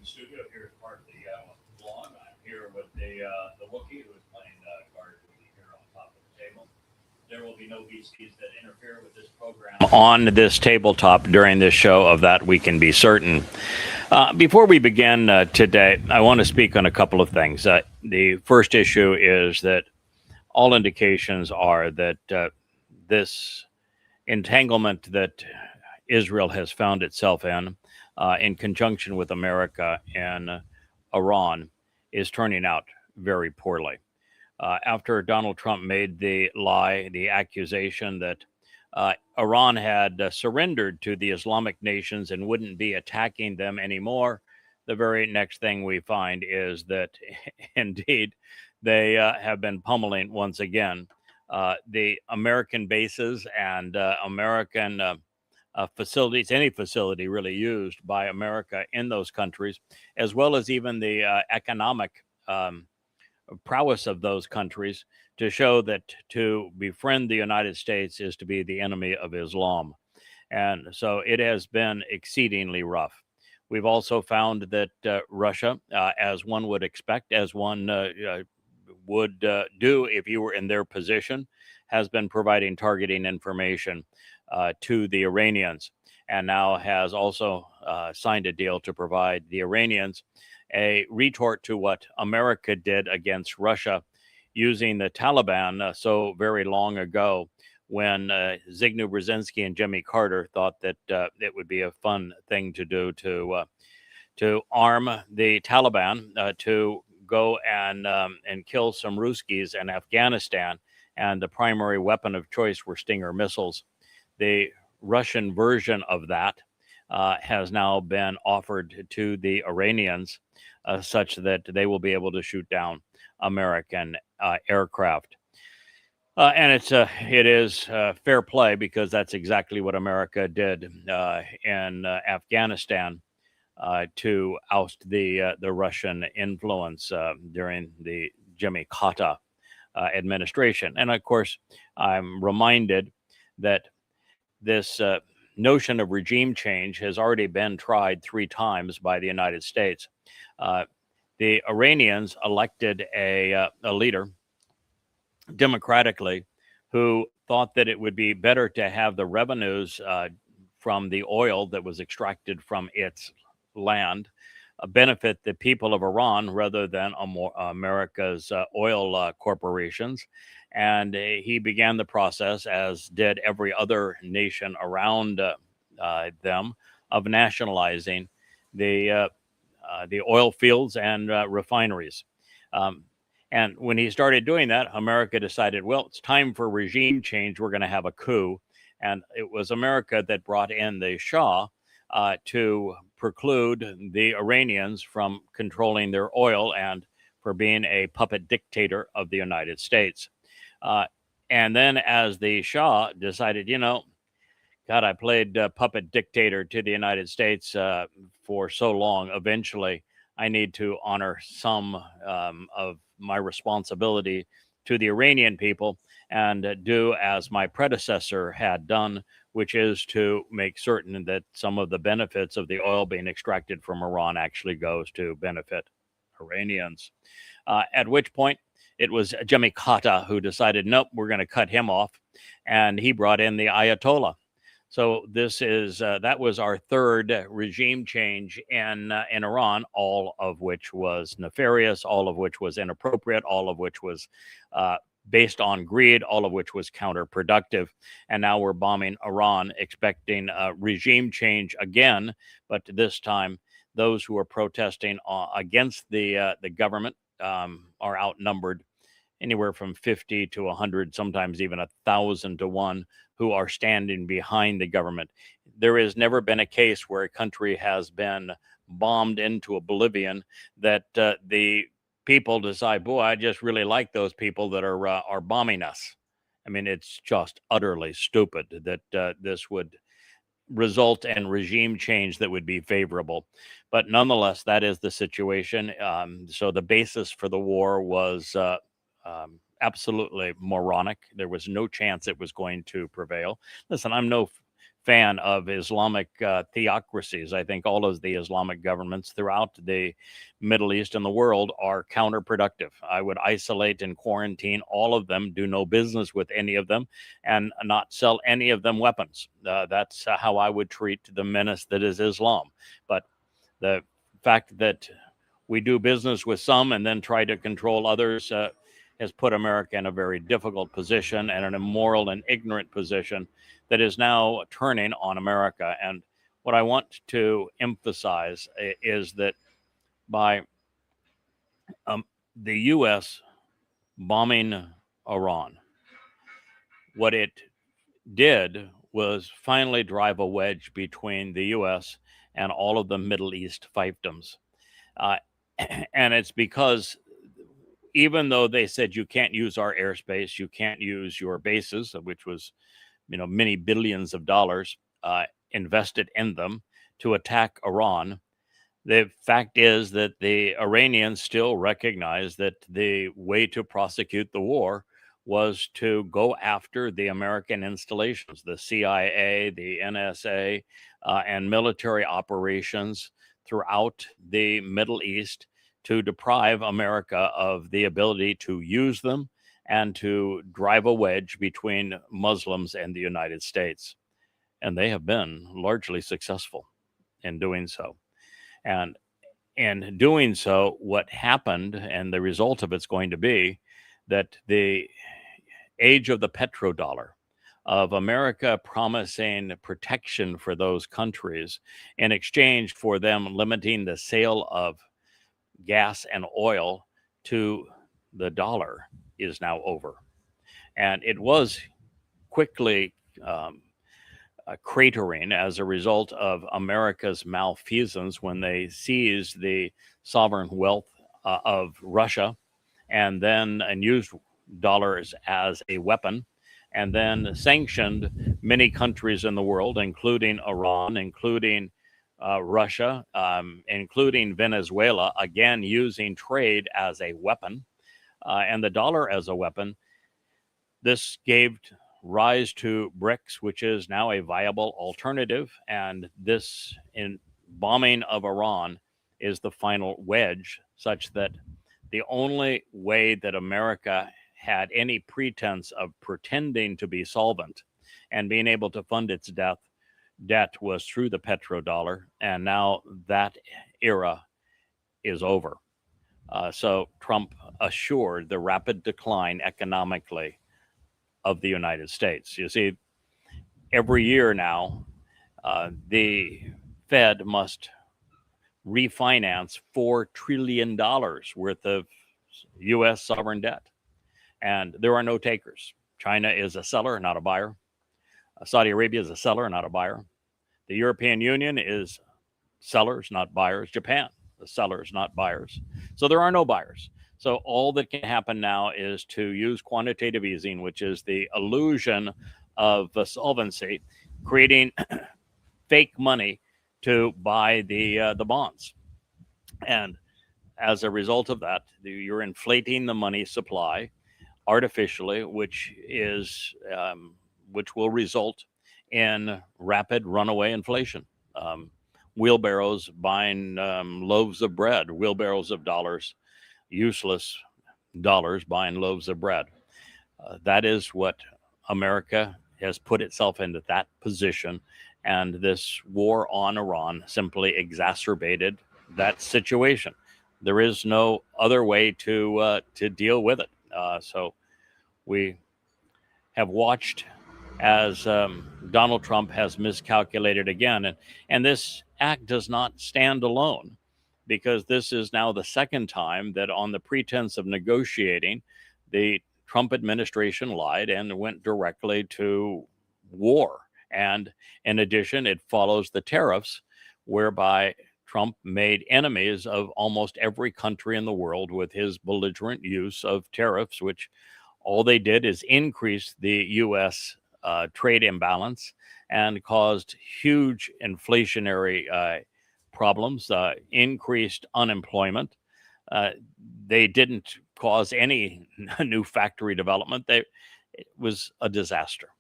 in studio here at part of the vlog. I'm here with the Wookiee who is playing guard duty here on top of the table. There will be no VCs that interfere with this program on this tabletop during this show. Of that we can be certain. Before we begin today, I want to speak on a couple of things. The first issue is that all indications are that this entanglement that Israel has found itself in conjunction with America and Iran, is turning out very poorly. After Donald Trump made the accusation that Iran had surrendered to the Islamic nations and wouldn't be attacking them anymore, the very next thing we find is that indeed they have been pummeling once again the American bases and American facilities, any facility really used by America in those countries, as well as even the economic prowess of those countries, to show that to befriend the United States is to be the enemy of Islam. And so it has been exceedingly rough. We've also found that Russia, as one would expect, as one would do if you were in their position, has been providing targeting information to the Iranians, and now has also signed a deal to provide the Iranians a retort to what America did against Russia using the Taliban so very long ago, when Zygmunt Brzezinski and Jimmy Carter thought that it would be a fun thing to do to arm the Taliban to go and kill some Ruskies in Afghanistan, and the primary weapon of choice were Stinger missiles. The Russian version of that has now been offered to the Iranians, such that they will be able to shoot down American aircraft. And it is fair play, because that's exactly what America did in Afghanistan to oust the Russian influence during the Jimmy Carter administration. And of course, I'm reminded that this notion of regime change has already been tried 3 times by the United States. The Iranians elected a leader democratically who thought that it would be better to have the revenues from the oil that was extracted from its land benefit the people of Iran rather than America's oil corporations. And he began the process, as did every other nation around them, of nationalizing the oil fields and refineries. And when he started doing that, America decided, well, it's time for regime change. We're going to have a coup. And it was America that brought in the Shah to preclude the Iranians from controlling their oil and for being a puppet dictator of the United States. And then as the Shah decided, God, I played puppet dictator to the United States for so long. Eventually, I need to honor some of my responsibility to the Iranian people and do as my predecessor had done, which is to make certain that some of the benefits of the oil being extracted from Iran actually goes to benefit Iranians. At which point, it was Jimmy Carter who decided, nope, we're going to cut him off. And he brought in the Ayatollah. So this is that was our third regime change in Iran, all of which was nefarious, all of which was inappropriate, all of which was based on greed, all of which was counterproductive. And now we're bombing Iran, expecting regime change again, but this time those who are protesting against the government are outnumbered anywhere from 50 to 100, sometimes even 1,000 to 1, who are standing behind the government. There has never been a case where a country has been bombed into oblivion that the people decide, boy, I just really like those people that are bombing us. I mean, it's just utterly stupid that this would result in regime change that would be favorable. But nonetheless, that is the situation. So the basis for the war was absolutely moronic. There was no chance it was going to prevail. Listen, I'm no fan of Islamic theocracies. I think all of the Islamic governments throughout the Middle East and the world are counterproductive. I would isolate and quarantine all of them, do no business with any of them, and not sell any of them weapons. That's how I would treat the menace that is Islam. But the fact that we do business with some and then try to control others has put America in a very difficult position and an immoral and ignorant position that is now turning on America. And what I want to emphasize is that by the U.S. bombing Iran, what it did was finally drive a wedge between the U.S. and all of the Middle East fiefdoms. And it's because even though they said you can't use our airspace, you can't use your bases, which was, many billions of dollars invested in them to attack Iran, the fact is that the Iranians still recognize that the way to prosecute the war was to go after the American installations, the CIA, the NSA, and military operations throughout the Middle East to deprive America of the ability to use them and to drive a wedge between Muslims and the United States. And they have been largely successful in doing so. And in doing so, what happened and the result of it's going to be that the age of the petrodollar, of America promising protection for those countries in exchange for them limiting the sale of gas and oil to the dollar, is now over. And it was quickly cratering as a result of America's malfeasance when they seized the sovereign wealth of Russia and used dollars as a weapon, and then sanctioned many countries in the world, including Iran, including Russia, including Venezuela, again using trade as a weapon and the dollar as a weapon. This gave rise to BRICS, which is now a viable alternative, and this bombing of Iran is the final wedge, such that the only way that America had any pretense of pretending to be solvent and being able to fund its debt was through the petrodollar, and now that era is over. So Trump assured the rapid decline economically of the United States. You see, every year now, the Fed must refinance $4 trillion worth of U.S. sovereign debt. And there are no takers. China is a seller, not a buyer. Saudi Arabia is a seller, not a buyer. The European Union is sellers, not buyers. Japan, the sellers, not buyers. So there are no buyers. So all that can happen now is to use quantitative easing, which is the illusion of solvency, creating fake money to buy the bonds. And as a result of that, you're inflating the money supply artificially, which will result in rapid runaway inflation. Wheelbarrows buying loaves of bread, wheelbarrows of dollars, useless dollars buying loaves of bread. That is what America has put itself into, that position, and this war on Iran simply exacerbated that situation. There is no other way to deal with it. So we have watched as Donald Trump has miscalculated again. And this act does not stand alone, because this is now the second time that on the pretense of negotiating, the Trump administration lied and went directly to war. And in addition, it follows the tariffs, whereby Trump made enemies of almost every country in the world with his belligerent use of tariffs, which all they did is increase the U.S. Trade imbalance and caused huge inflationary problems, increased unemployment. They didn't cause any new factory development. It was a disaster.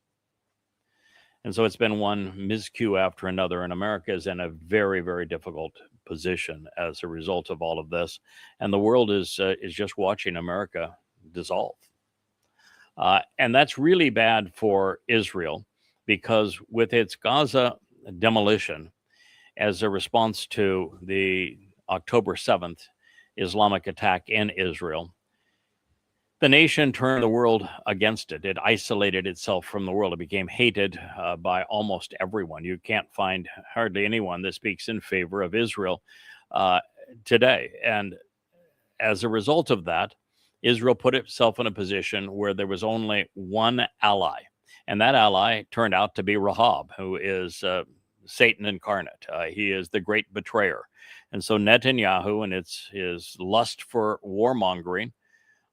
And so it's been one miscue after another, and America is in a very, very difficult position as a result of all of this. And the world is just watching America dissolve. And that's really bad for Israel, because with its Gaza demolition as a response to the October 7th Islamic attack in Israel, the nation turned the world against it. It isolated itself from the world. It became hated by almost everyone. You can't find hardly anyone that speaks in favor of Israel today. And as a result of that, Israel put itself in a position where there was only one ally. And that ally turned out to be Rahab, who is Satan incarnate. He is the great betrayer. And so Netanyahu, and his lust for warmongering,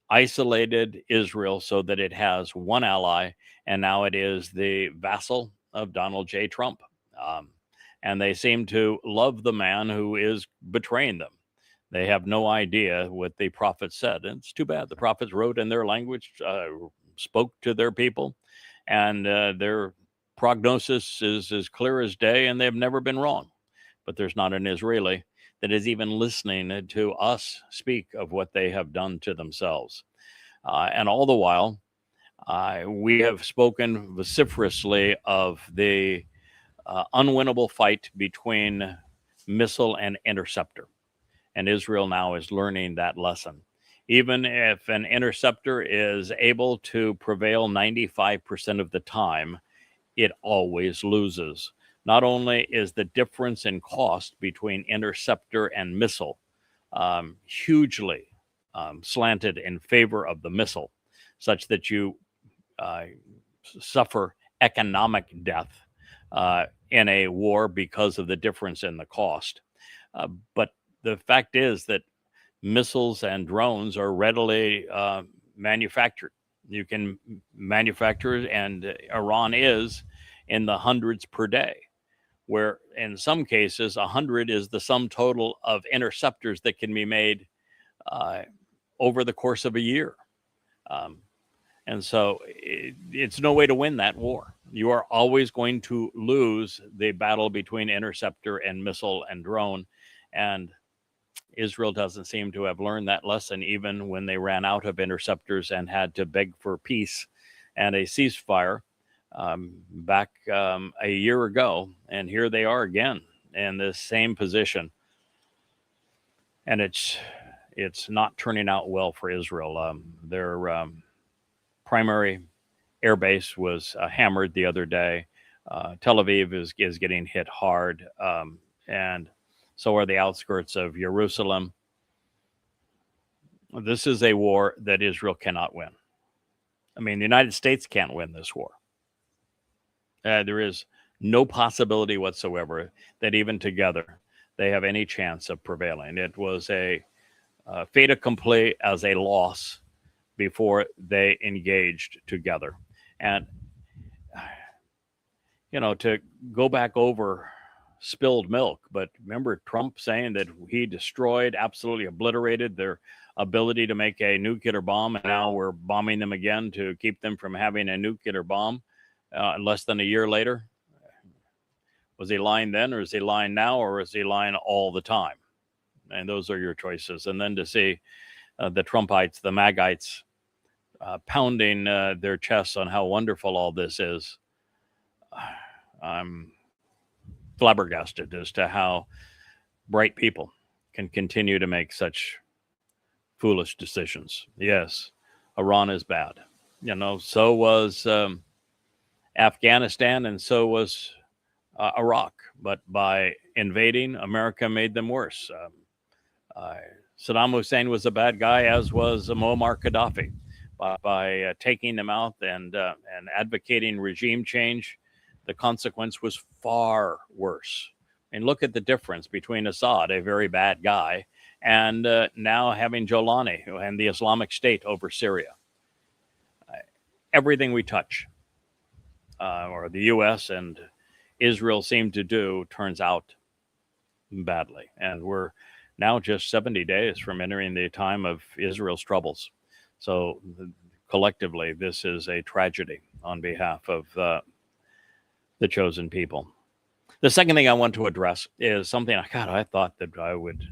isolated Israel so that it has one ally, and now it is the vassal of Donald J. Trump. And they seem to love the man who is betraying them. They have no idea what the prophets said. And it's too bad. The prophets wrote in their language, spoke to their people, and their prognosis is as clear as day, and they've never been wrong. But there's not an Israeli that is even listening to us speak of what they have done to themselves. And all the while, we have spoken vociferously of the unwinnable fight between missile and interceptor. And Israel now is learning that lesson. Even if an interceptor is able to prevail 95% of the time, it always loses. Not only is the difference in cost between interceptor and missile hugely slanted in favor of the missile, such that you suffer economic death in a war because of the difference in the cost. But the fact is that missiles and drones are readily manufactured. You can manufacture, and Iran is in the hundreds per day, where in some cases 100 is the sum total of interceptors that can be made over the course of a year. And so it's no way to win that war. You are always going to lose the battle between interceptor and missile and drone. And Israel doesn't seem to have learned that lesson, even when they ran out of interceptors and had to beg for peace and a ceasefire back a year ago. And here they are again in this same position. And it's not turning out well for Israel. Their primary air base was hammered the other day. Tel Aviv is getting hit hard, and so are the outskirts of Jerusalem. This is a war that Israel cannot win. I mean, the United States can't win this war. There is no possibility whatsoever that even together they have any chance of prevailing. It was a fait accompli as a loss before they engaged together. And, to go back over spilled milk, but remember Trump saying that he destroyed, absolutely obliterated their ability to make a nuclear bomb, and now we're bombing them again to keep them from having a nuclear bomb less than a year later. Was he lying then, or is he lying now, or is he lying all the time? And those are your choices. And then to see the Trumpites, the Magites, pounding their chests on how wonderful all this is, I'm flabbergasted as to how bright people can continue to make such foolish decisions. Yes, Iran is bad. So was Afghanistan, and so was Iraq. But by invading, America made them worse. Saddam Hussein was a bad guy, as was Muammar Gaddafi. By taking them out and advocating regime change, the consequence was far worse. And look at the difference between Assad, a very bad guy, and now having Jolani and the Islamic State over Syria. Everything we touch, or the U.S. and Israel seem to do, turns out badly. And we're now just 70 days from entering the time of Israel's troubles. So collectively, this is a tragedy on behalf of the chosen people. The second thing I want to address is something I thought that I would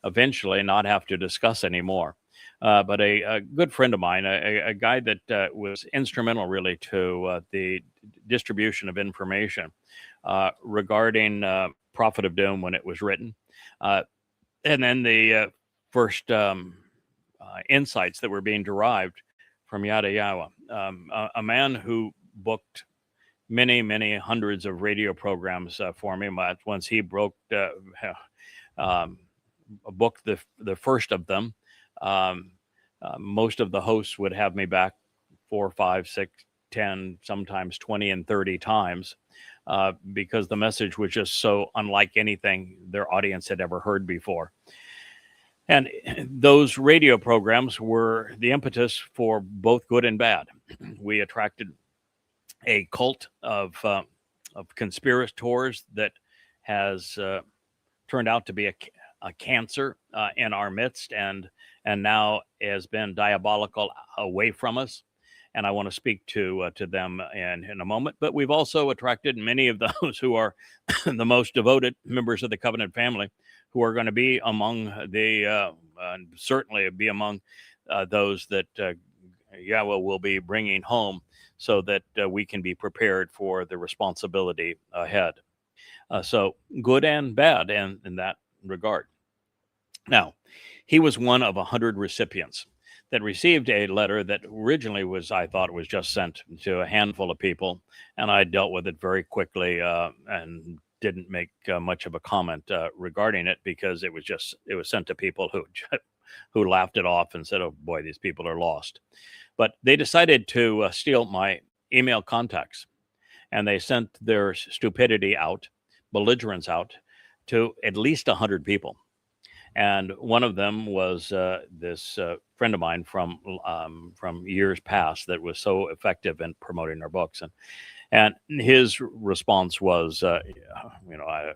eventually not have to discuss anymore. But a good friend of mine, a guy that was instrumental really to the distribution of information regarding Prophet of Doom when it was written, and then the first insights that were being derived from Yada Yawa, a man who booked many hundreds of radio programs for me. Once he booked the first of them, most of the hosts would have me back 4, 5, 6, 10, sometimes 20 and 30 times because the message was just so unlike anything their audience had ever heard before. And those radio programs were the impetus for both good and bad. We attracted a cult of conspirators that has turned out to be a cancer in our midst, and now has been diabolical away from us. And I want to speak to them in a moment. But we've also attracted many of those who are the most devoted members of the covenant family, who are going to be among the certainly be among those that Yahweh will be bringing home, so that we can be prepared for the responsibility ahead. So good and bad in that regard. Now, he was one of 100 recipients that received a letter that originally I thought was just sent to a handful of people, and I dealt with it very quickly and didn't make much of a comment regarding it, because it was sent to people who laughed it off and said, "Oh boy, these people are lost." But they decided to steal my email contacts, and they sent their stupidity out, belligerence out, to at least 100 people. And one of them was this friend of mine from years past that was so effective in promoting our books, and his response was, I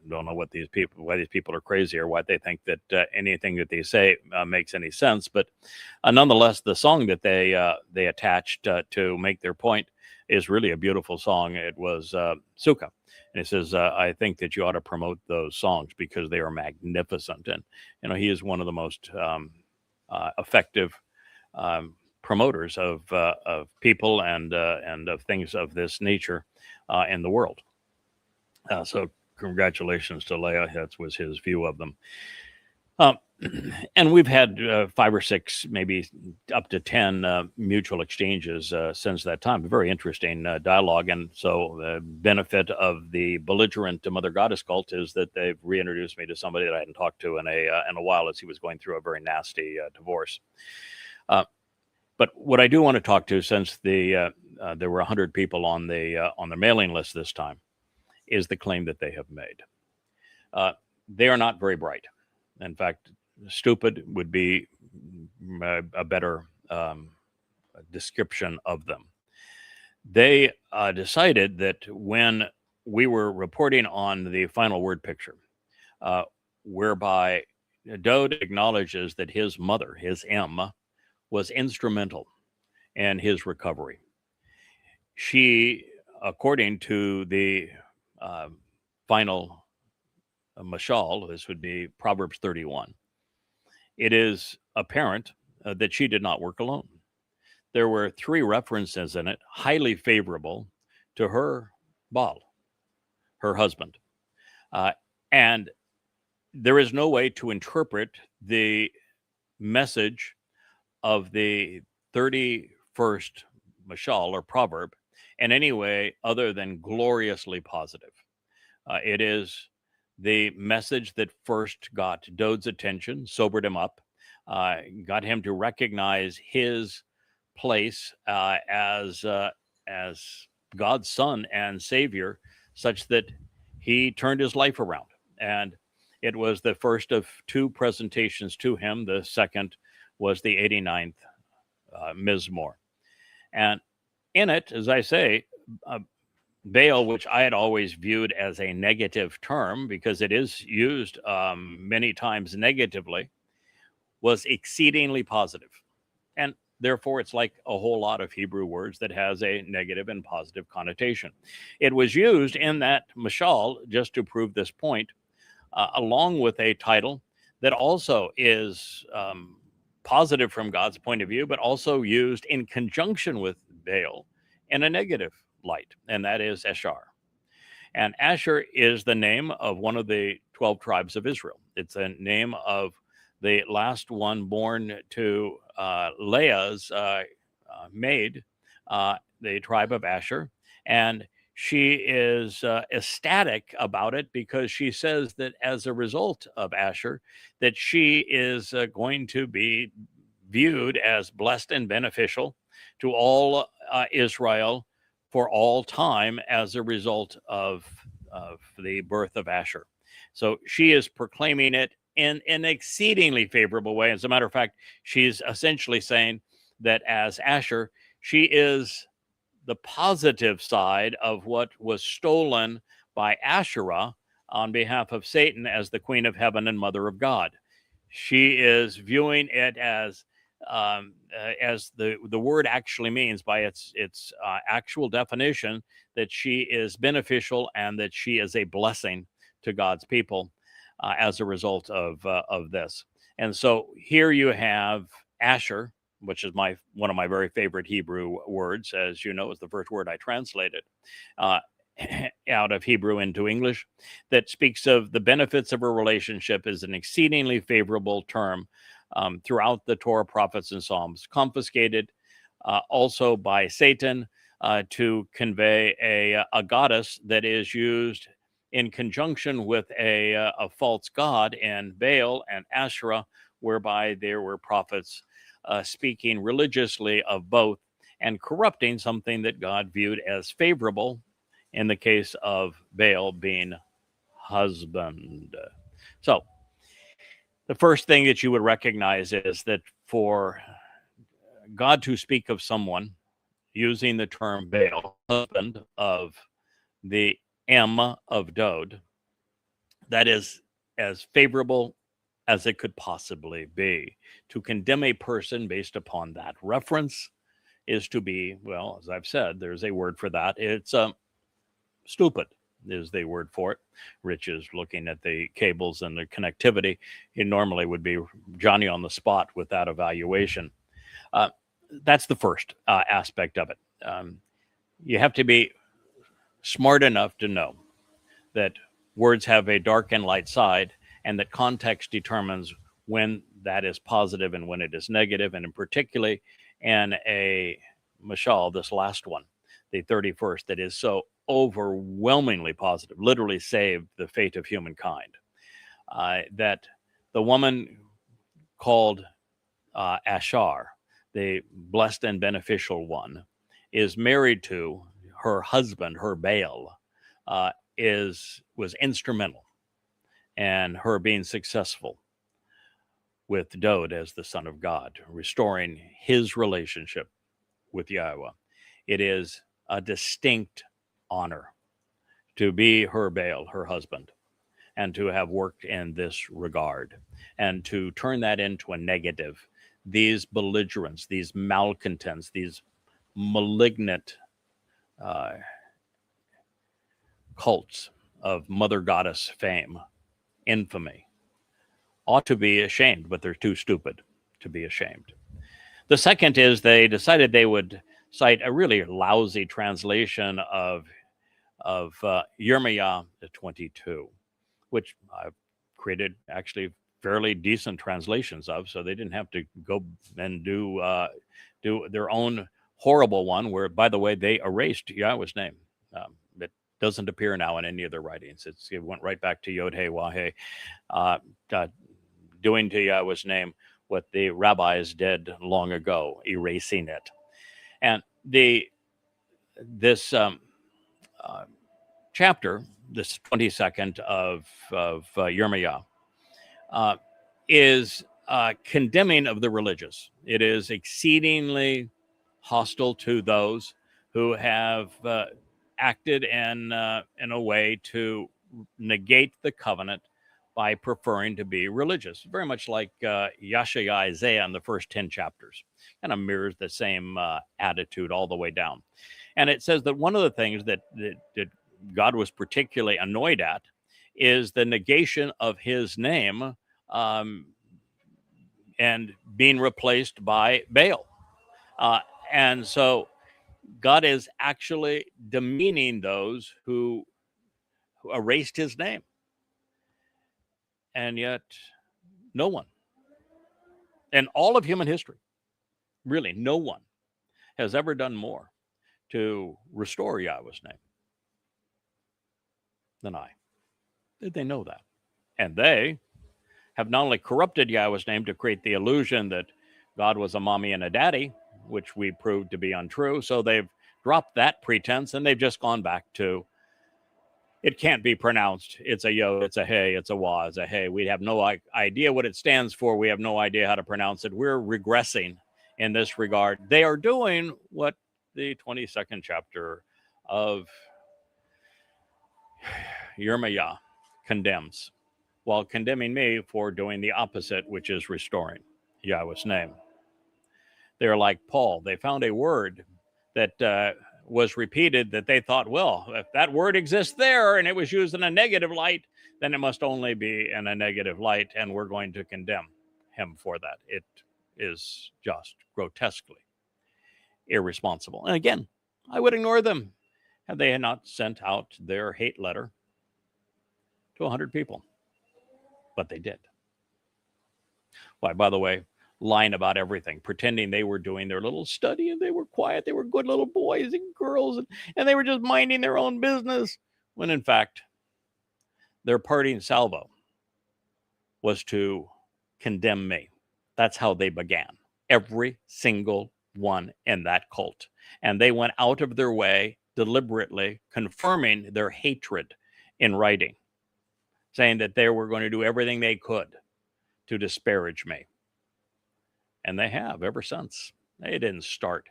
don't know why these people are crazy, or why they think that anything that they say makes any sense. But nonetheless, the song that they attached to make their point is really a beautiful song. It was Sukkah. And it says, I think that you ought to promote those songs because they are magnificent. And, he is one of the most effective promoters of people and of things of this nature in the world. So congratulations to Leah. That was his view of them. And we've had 5 or 6, maybe up to 10 mutual exchanges since that time. A very interesting dialogue. And so the benefit of the belligerent Mother Goddess cult is that they've reintroduced me to somebody that I hadn't talked to in a while, as he was going through a very nasty divorce. But what I do want to talk to, since there were 100 people on the mailing list this time, is the claim that they have made. They are not very bright. In fact, stupid would be a better description of them. They decided that when we were reporting on the final word picture, whereby Dode acknowledges that his mother, his M, was instrumental in his recovery. She, according to the final mashal, this would be Proverbs 31, it is apparent that she did not work alone. There were 3 references in it highly favorable to her Baal, her husband. And there is no way to interpret the message of the 31st mashal or proverb in any way other than gloriously positive. It is the message that first got Dode's attention, sobered him up, got him to recognize his place as God's son and savior, such that he turned his life around. And it was the first of 2 presentations to him. The second was the 89th Mizmor. And in it, as I say, Baal, which I had always viewed as a negative term because it is used many times negatively, was exceedingly positive. And Therefore, it's like a whole lot of Hebrew words that has a negative and positive connotation. It was used in that mashal just to prove this point, along with a title that also is positive from God's point of view, but also used in conjunction with Baal in a negative light, and that is Ashar. And Asher is the name of one of the 12 tribes of Israel. It's a name of the last one born to Leah's maid, the tribe of Asher. And she is ecstatic about it because she says that as a result of Asher, that she is going to be viewed as blessed and beneficial to all Israel for all time as a result of the birth of Asher. So she is proclaiming it in an exceedingly favorable way. As a matter of fact, she's essentially saying that as Asher, she is the positive side of what was stolen by Asherah on behalf of Satan as the queen of heaven and mother of God. She is viewing it as the word actually means by its actual definition, that she is beneficial and that she is a blessing to God's people as a result of this. And so here you have Asher, which is one of my very favorite Hebrew words, as you know, is the first word I translated out of Hebrew into English, that speaks of the benefits of a relationship is an exceedingly favorable term throughout the Torah, prophets, and Psalms, confiscated also by Satan to convey a goddess that is used in conjunction with a false god in Baal and Asherah, whereby there were prophets speaking religiously of both and corrupting something that God viewed as favorable, in the case of Baal being husband. So the first thing that you would recognize is that for God to speak of someone using the term Baal, husband of the M of Dod, that is as favorable as it could possibly be. To condemn a person based upon that reference is to be, well, as I've said, there's a word for that. It's stupid is the word for it. Rich is looking at the cables and the connectivity. He normally would be Johnny on the spot with that evaluation. That's the first aspect of it. You have to be smart enough to know that words have a dark and light side, and that context determines when that is positive and when it is negative. And in particularly in a mashal, this last one, the 31st, that is so overwhelmingly positive, literally saved the fate of humankind, that the woman called Ashar, the blessed and beneficial one, is married to her husband, her Baal, was instrumental in her being successful with Dod as the son of God, restoring his relationship with Yahweh. It is a distinct honor to be her Baal, her husband, and to have worked in this regard, and to turn that into a negative. These belligerents, these malcontents, these malignant cults of mother goddess fame, infamy, ought to be ashamed, but they're too stupid to be ashamed. The second is they decided they would cite a really lousy translation of Yirmiyah 22, which I've created actually fairly decent translations of, so they didn't have to go and do their own horrible one, where, by the way, they erased Yahweh's name. It doesn't appear now in any of their writings. It went right back to Yod He Wah He, doing to Yahweh's name what the rabbis did long ago, erasing it. And this chapter, this 22nd of Yirmiyah, is condemning of the religious. It is exceedingly hostile to those who have acted in a way to negate the covenant by preferring to be religious, very much like Yeshaya Isaiah in the first 10 chapters. Kind of mirrors the same attitude all the way down. And it says that one of the things that God was particularly annoyed at is the negation of his name and being replaced by Baal. And so God is actually demeaning those who erased his name. And yet, no one in all of human history, really, no one has ever done more to restore Yahweh's name than I. Did they know that? And they have not only corrupted Yahweh's name to create the illusion that God was a mommy and a daddy, which we proved to be untrue, so they've dropped that pretense and they've just gone back to, it can't be pronounced. It's a yo, it's a hey, it's a wah, it's a hey. We have no idea what it stands for. We have no idea how to pronounce it. We're regressing in this regard. They are doing what the 22nd chapter of Yirmiyah condemns, while condemning me for doing the opposite, which is restoring Yahweh's name. They're like Paul. They found a word that was repeated that they thought, well, if that word exists there and it was used in a negative light, then it must only be in a negative light, and we're going to condemn him for that. It is just grotesquely irresponsible. And again, I would ignore them had they not sent out their hate letter to 100 people. But they did. Why, by the way, lying about everything, pretending they were doing their little study and they were quiet, they were good little boys and girls, and they were just minding their own business, when in fact, their parting salvo was to condemn me. That's how they began. Every single one in that cult. And they went out of their way, deliberately confirming their hatred in writing, saying that they were going to do everything they could to disparage me. And they have ever since. They didn't start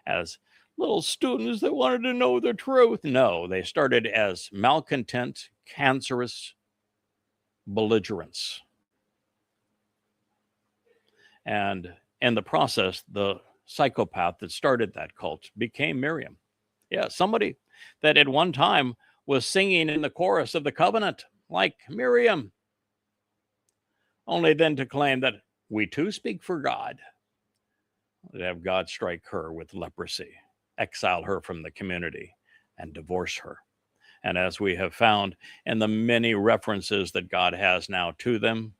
as little students that wanted to know the truth. No, they started as malcontent, cancerous belligerents. And in the process, the psychopath that started that cult became Miriam. Yeah, somebody that at one time was singing in the chorus of the covenant, like Miriam, only then to claim that we too speak for God, to have God strike her with leprosy, exile her from the community, and divorce her. And as we have found in the many references that God has now to them,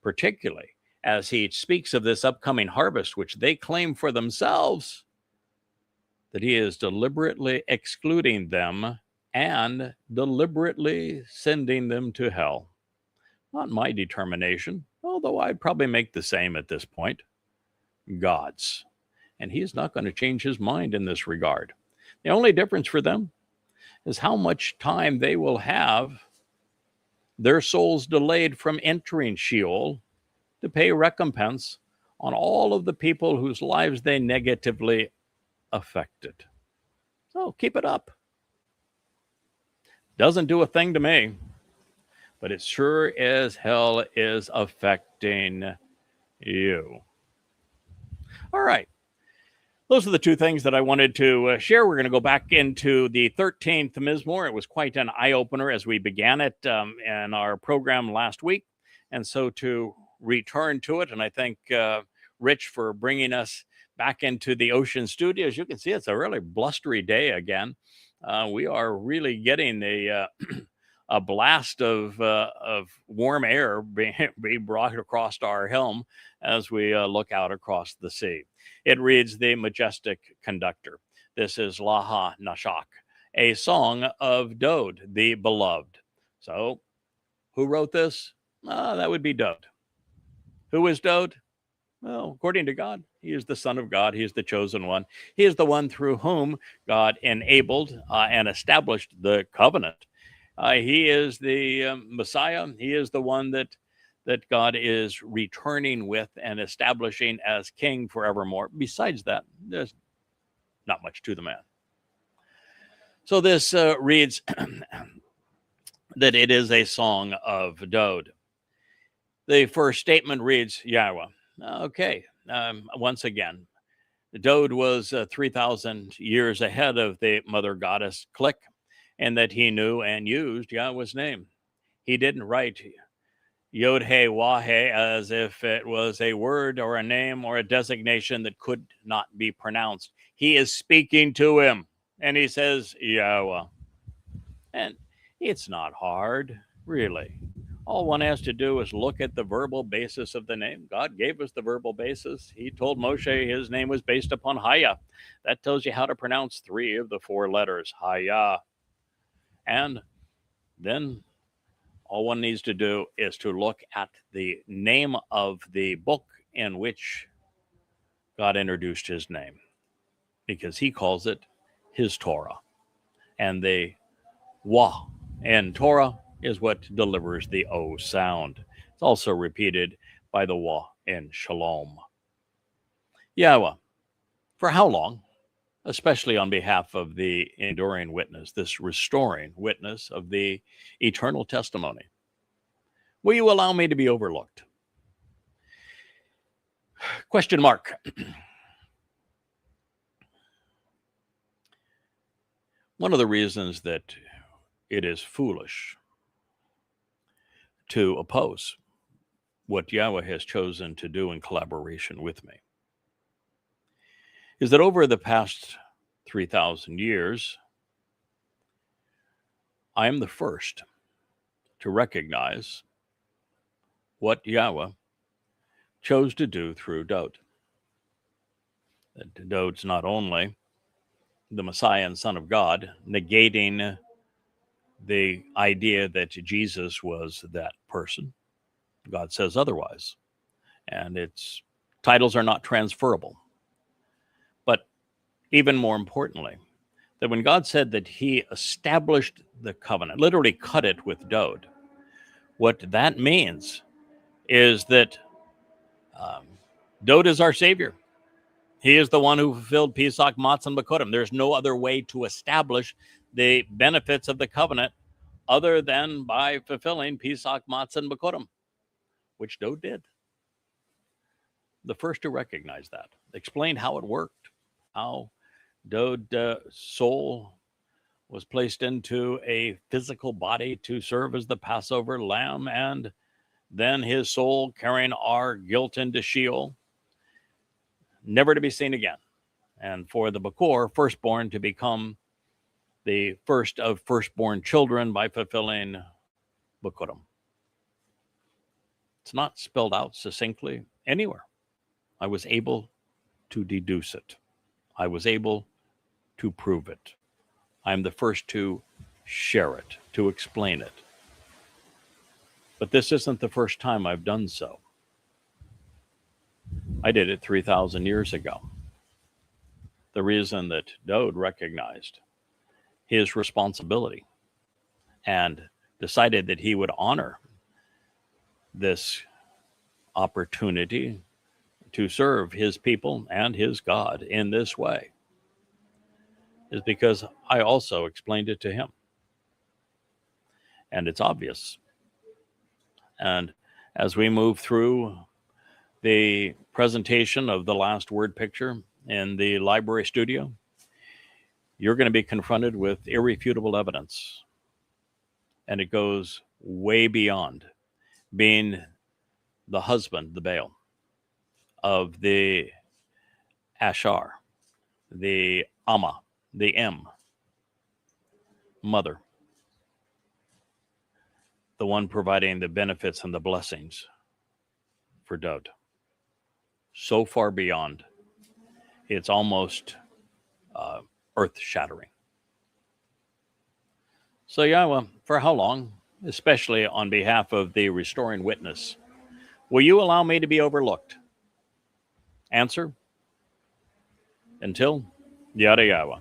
particularly as he speaks of this upcoming harvest, which they claim for themselves, that he is deliberately excluding them and deliberately sending them to hell. Not my determination, although I'd probably make the same at this point. God's. And he's not going to change his mind in this regard. The only difference for them is how much time they will have their souls delayed from entering Sheol to pay recompense on all of the people whose lives they negatively affected. So keep it up. Doesn't do a thing to me, but it sure as hell is affecting you. All right. Those are the two things that I wanted to share. We're going to go back into the 13th Mizmor. It was quite an eye-opener as we began it in our program last week. And so to return to it, and I thank Rich for bringing us back into the Ocean Studio. As you can see, it's a really blustery day again. We are really getting a blast of warm air being brought across our helm as we look out across the sea. It reads, The Majestic Conductor. This is Laha Nashak, a song of Dode, the beloved. So, who wrote this? That would be Dode. Who is Dode? Well, according to God, he is the Son of God. He is the chosen one. He is the one through whom God enabled and established the covenant. He is the Messiah. He is the one that God is returning with and establishing as king forevermore. Besides that, there's not much to the man. So this reads that it is a song of Dode. The first statement reads, Yahweh. Okay, once again, Dode was 3,000 years ahead of the mother goddess Click, and that he knew and used Yahweh's name. He didn't write Yod-He Wah-He as if it was a word or a name or a designation that could not be pronounced. He is speaking to him, and he says, Yahweh. And it's not hard, really. All one has to do is look at the verbal basis of the name. God gave us the verbal basis. He told Moshe his name was based upon Haya. That tells you how to pronounce 3 of the 4 letters, Haya. And then all one needs to do is to look at the name of the book in which God introduced his name, because he calls it his Torah. And the Wah in Torah is what delivers the O sound. It's also repeated by the Wah in Shalom. Yahweh, for how long, especially on behalf of the enduring witness, this restoring witness of the eternal testimony, will you allow me to be overlooked? Question mark. One of the reasons that it is foolish to oppose what Yahweh has chosen to do in collaboration with me is that over the past 3,000 years, I am the first to recognize what Yahweh chose to do through Dode. That Dode's not only the Messiah and Son of God, negating the idea that Jesus was that person. God says otherwise. And its titles are not transferable. But even more importantly, that when God said that he established the covenant, literally cut it with Dode, what that means is that Dode is our Savior. He is the one who fulfilled Pesach, Matzah, and Bekurim. There's no other way to establish the benefits of the covenant other than by fulfilling Pesach, Matzah, and Bekurim, which Dode did. The first to recognize that, explained how it worked, how Dode's soul was placed into a physical body to serve as the Passover lamb, and then his soul carrying our guilt into Sheol, never to be seen again. And for the Bakor, firstborn, to become the first of firstborn children by fulfilling Bekurim. It's not spelled out succinctly anywhere. I was able to deduce it. I was able to prove it. I'm the first to share it, to explain it. But this isn't the first time I've done so. I did it 3,000 years ago. The reason that Dode recognized his responsibility and decided that he would honor this opportunity to serve his people and his God in this way is because I also explained it to him. And it's obvious. And as we move through the presentation of the last word picture in the library studio, you're going to be confronted with irrefutable evidence. And it goes way beyond being the husband, the Baal, of the Ashar, the Amma, the M, mother, the one providing the benefits and the blessings for Dode. So far beyond, it's almost earth-shattering. So Yahweh, for how long, especially on behalf of the restoring witness, will you allow me to be overlooked? Answer, until yada Yahweh.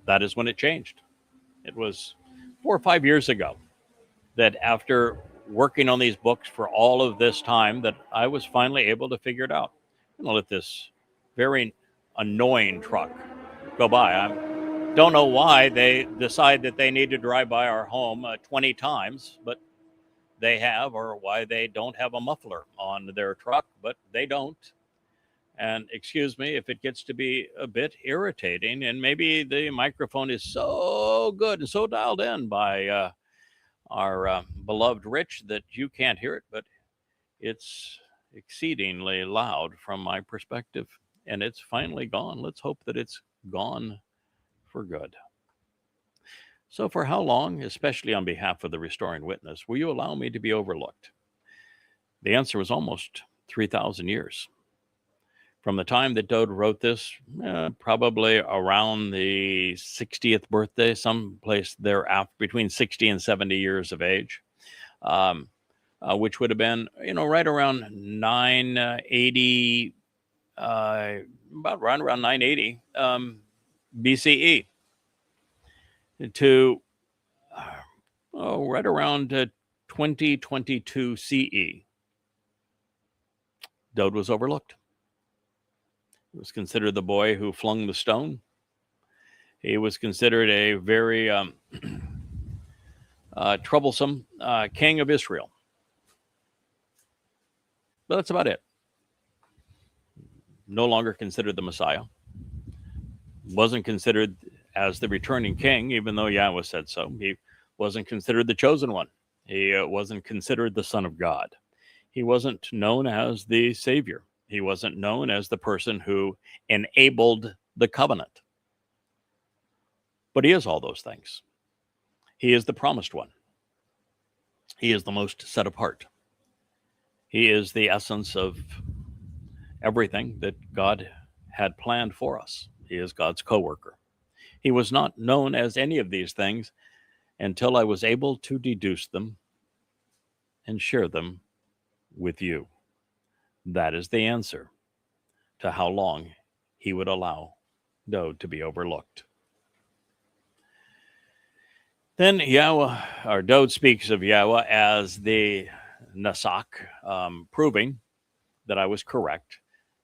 That is when it changed. It was 4 or 5 years ago that after working on these books for all of this time that I was finally able to figure it out. I'm going to let this very annoying truck go by. I don't know why they decide that they need to drive by our home 20 times, but they have or why they don't have a muffler on their truck, but they don't. And excuse me if it gets to be a bit irritating, and maybe the microphone is so good and so dialed in by our beloved Rich that you can't hear it, but it's exceedingly loud from my perspective, and it's finally gone. Let's hope that it's gone for good. So, for how long, especially on behalf of the restoring witness, will you allow me to be overlooked? The answer was almost 3,000 years. From the time that Dode wrote this, probably around the 60th birthday, someplace thereafter, between 60 and 70 years of age, which would have been, right around 980, about right around 980 BCE to right around 2022 CE. Dode was overlooked. He was considered the boy who flung the stone. He was considered a very troublesome king of Israel. But that's about it. No longer considered the Messiah. Wasn't considered as the returning king, even though Yahweh said so. He wasn't considered the chosen one. He wasn't considered the Son of God. He wasn't known as the Savior. He wasn't known as the person who enabled the covenant. But he is all those things. He is the promised one. He is the most set apart. He is the essence of everything that God had planned for us. He is God's co-worker. He was not known as any of these things until I was able to deduce them and share them with you. That is the answer to how long he would allow Dode to be overlooked. Then Dode speaks of Yahweh as the Nasak, proving that I was correct,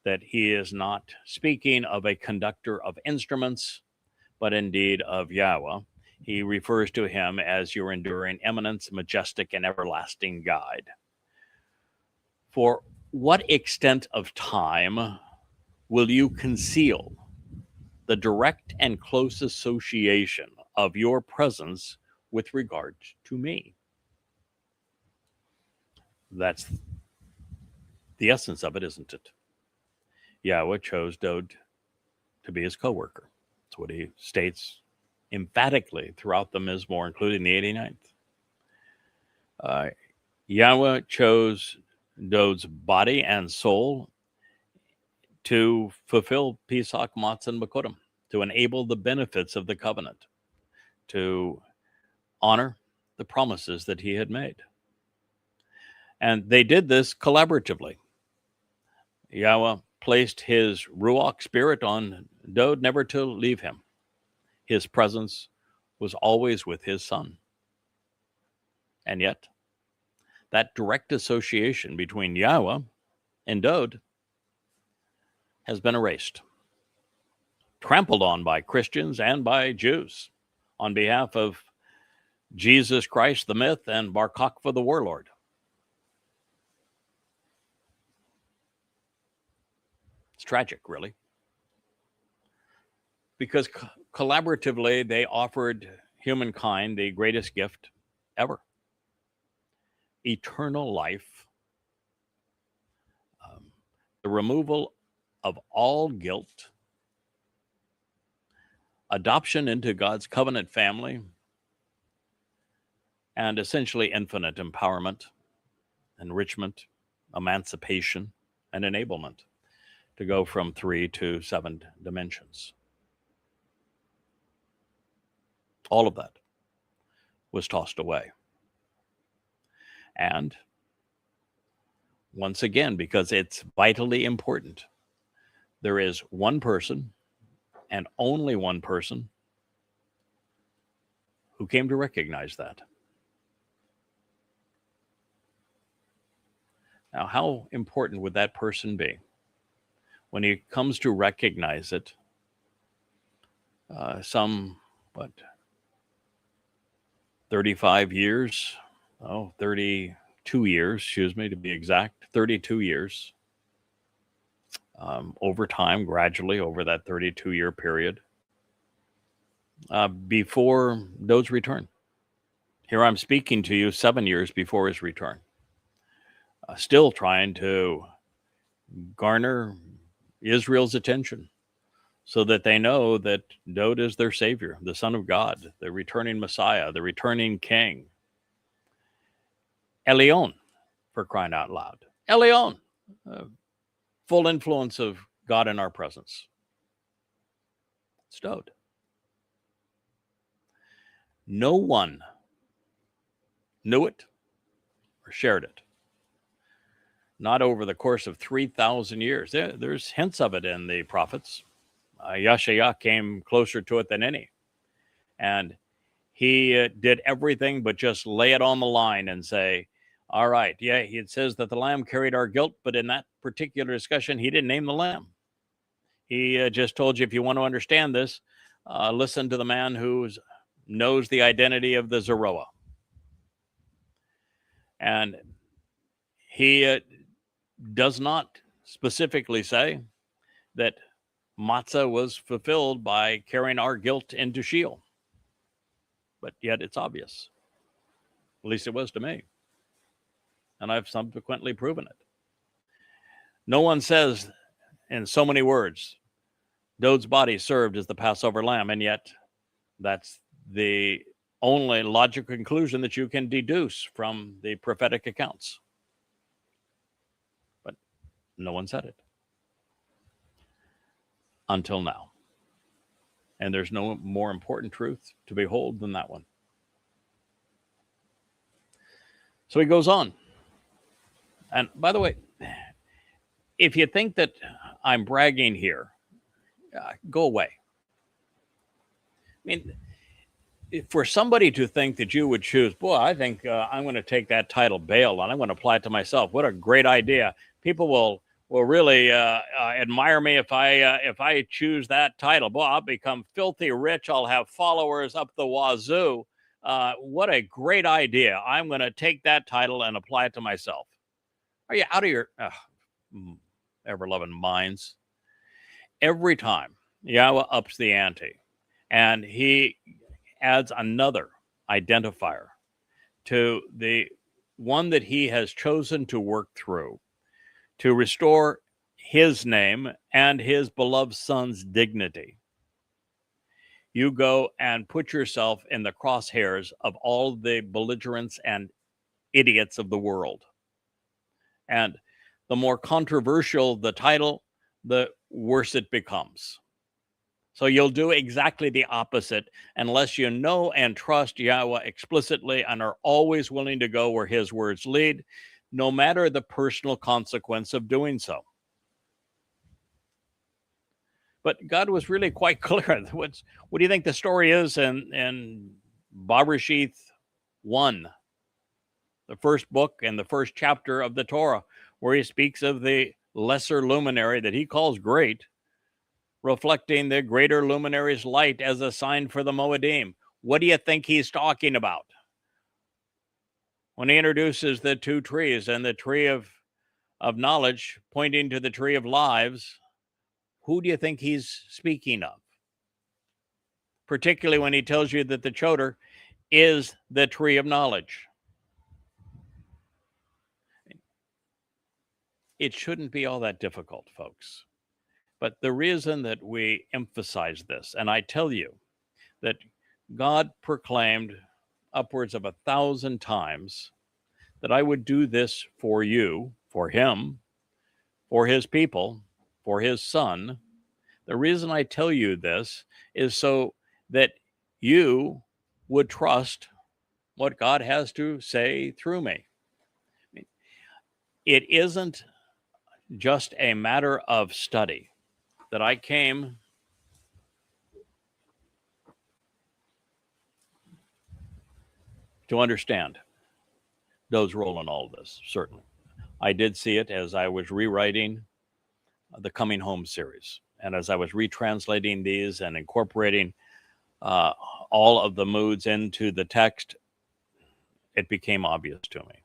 that he is not speaking of a conductor of instruments, but indeed of Yahweh. He refers to him as your enduring eminence, majestic and everlasting guide. For what extent of time will you conceal the direct and close association of your presence with regard to me? That's the essence of it, isn't it? Yahweh chose Dode to be his co-worker. That's what he states emphatically throughout the Mizmor, including the 89th. Yahweh chose Dode's body and soul to fulfill Pesach, Matzah, and Bakodim, to enable the benefits of the covenant, to honor the promises that he had made. And they did this collaboratively. Yahweh placed his Ruach spirit on Dode, never to leave him. His presence was always with his son. And yet, that direct association between Yahweh and Dode has been erased, trampled on by Christians and by Jews on behalf of Jesus Christ, the myth, and Bar Kokhba, the warlord. It's tragic, really, because collaboratively they offered humankind the greatest gift ever: eternal life, the removal of all guilt, adoption into God's covenant family, and essentially infinite empowerment, enrichment, emancipation, and enablement to go from 3 to 7 dimensions. All of that was tossed away. And once again, because it's vitally important, there is one person and only one person who came to recognize that. Now, how important would that person be when he comes to recognize it? 35 years, 30 years, excuse me, to be exact, 32 years. Over time, gradually over that 32-year period, before Dod's return. Here I'm speaking to you 7 years before his return, still trying to garner Israel's attention so that they know that Dod is their savior, the Son of God, the returning Messiah, the returning King. Elyon, for crying out loud. Elyon, full influence of God in our presence. It's Dod. No one knew it or shared it. Not over the course of 3,000 years. There's hints of it in the prophets. Yeshaya came closer to it than any. And he did everything but just lay it on the line and say, all right, yeah, it says that the lamb carried our guilt, but in that particular discussion, he didn't name the lamb. He just told you, if you want to understand this, listen to the man who knows the identity of the Zeroah. And he does not specifically say that matzah was fulfilled by carrying our guilt into Sheol. But yet it's obvious. At least it was to me. And I've subsequently proven it. No one says in so many words, Dod's body served as the Passover lamb, and yet that's the only logical conclusion that you can deduce from the prophetic accounts. But no one said it. Until now. And there's no more important truth to behold than that one. So he goes on. And by the way, if you think that I'm bragging here, go away. I mean, for somebody to think that you would choose, boy, I think I'm going to take that title Baal and I'm going to apply it to myself. What a great idea. People will really admire me if I choose that title. Boy, I'll become filthy rich. I'll have followers up the wazoo. What a great idea. I'm going to take that title and apply it to myself. Are you out of your ever-loving minds? Every time Yahweh ups the ante and he adds another identifier to the one that he has chosen to work through to restore his name and his beloved son's dignity, you go and put yourself in the crosshairs of all the belligerents and idiots of the world. And the more controversial the title, the worse it becomes. So you'll do exactly the opposite unless you know and trust Yahweh explicitly and are always willing to go where his words lead, no matter the personal consequence of doing so. But God was really quite clear. What do you think the story is in Bereshith 1, the first book and the first chapter of the Torah, where he speaks of the lesser luminary that he calls great, reflecting the greater luminary's light as a sign for the Moedim? What do you think he's talking about? When he introduces the two trees and the tree of knowledge pointing to the tree of lives, who do you think he's speaking of? Particularly when he tells you that the choder is the tree of knowledge. It shouldn't be all that difficult, folks. But the reason that we emphasize this, and I tell you that God proclaimed upwards of 1,000 times that I would do this for you, for him, for his people, for his son. The reason I tell you this is so that you would trust what God has to say through me. It isn't just a matter of study that I came to understand Do's role in all of this, certainly. I did see it as I was rewriting the Coming Home series. And as I was retranslating these and incorporating all of the moods into the text, it became obvious to me.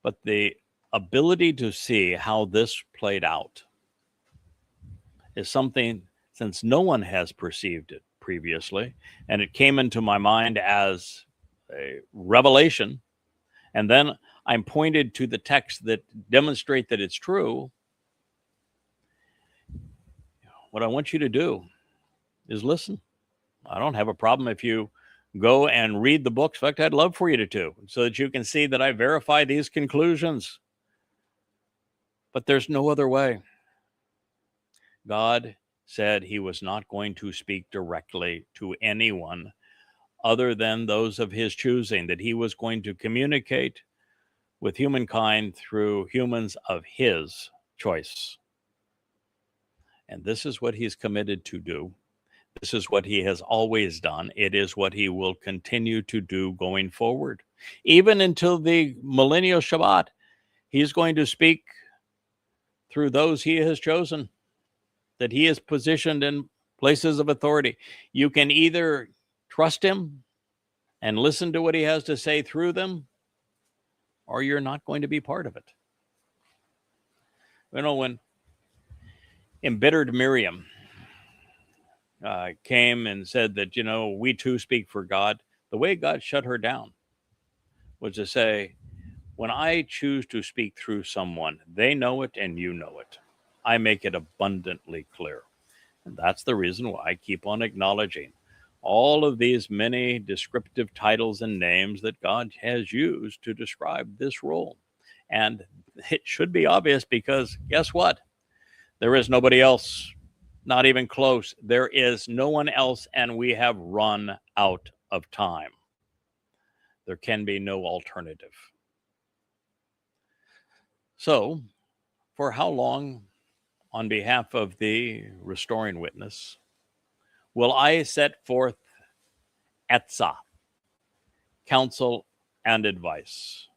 But the ability to see how this played out is something, since no one has perceived it previously, and it came into my mind as a revelation, and then I'm pointed to the texts that demonstrate that it's true. What I want you to do is listen. I don't have a problem if you go and read the books. In fact, I'd love for you to too, so that you can see that I verify these conclusions. But there's no other way. God said he was not going to speak directly to anyone other than those of his choosing, that he was going to communicate with humankind through humans of his choice. And this is what he's committed to do. This is what he has always done. It is what he will continue to do going forward. Even until the millennial Shabbat, he's going to speak through those he has chosen, that he is positioned in places of authority. You can either trust him and listen to what he has to say through them, or you're not going to be part of it. You know, when embittered Miriam came and said that, we too speak for God, the way God shut her down was to say, when I choose to speak through someone, they know it and you know it. I make it abundantly clear. And that's the reason why I keep on acknowledging all of these many descriptive titles and names that God has used to describe this role. And it should be obvious, because guess what? There is nobody else, not even close. There is no one else, and we have run out of time. There can be no alternative. So, for how long, on behalf of the restoring witness, will I set forth etzah, counsel and advice?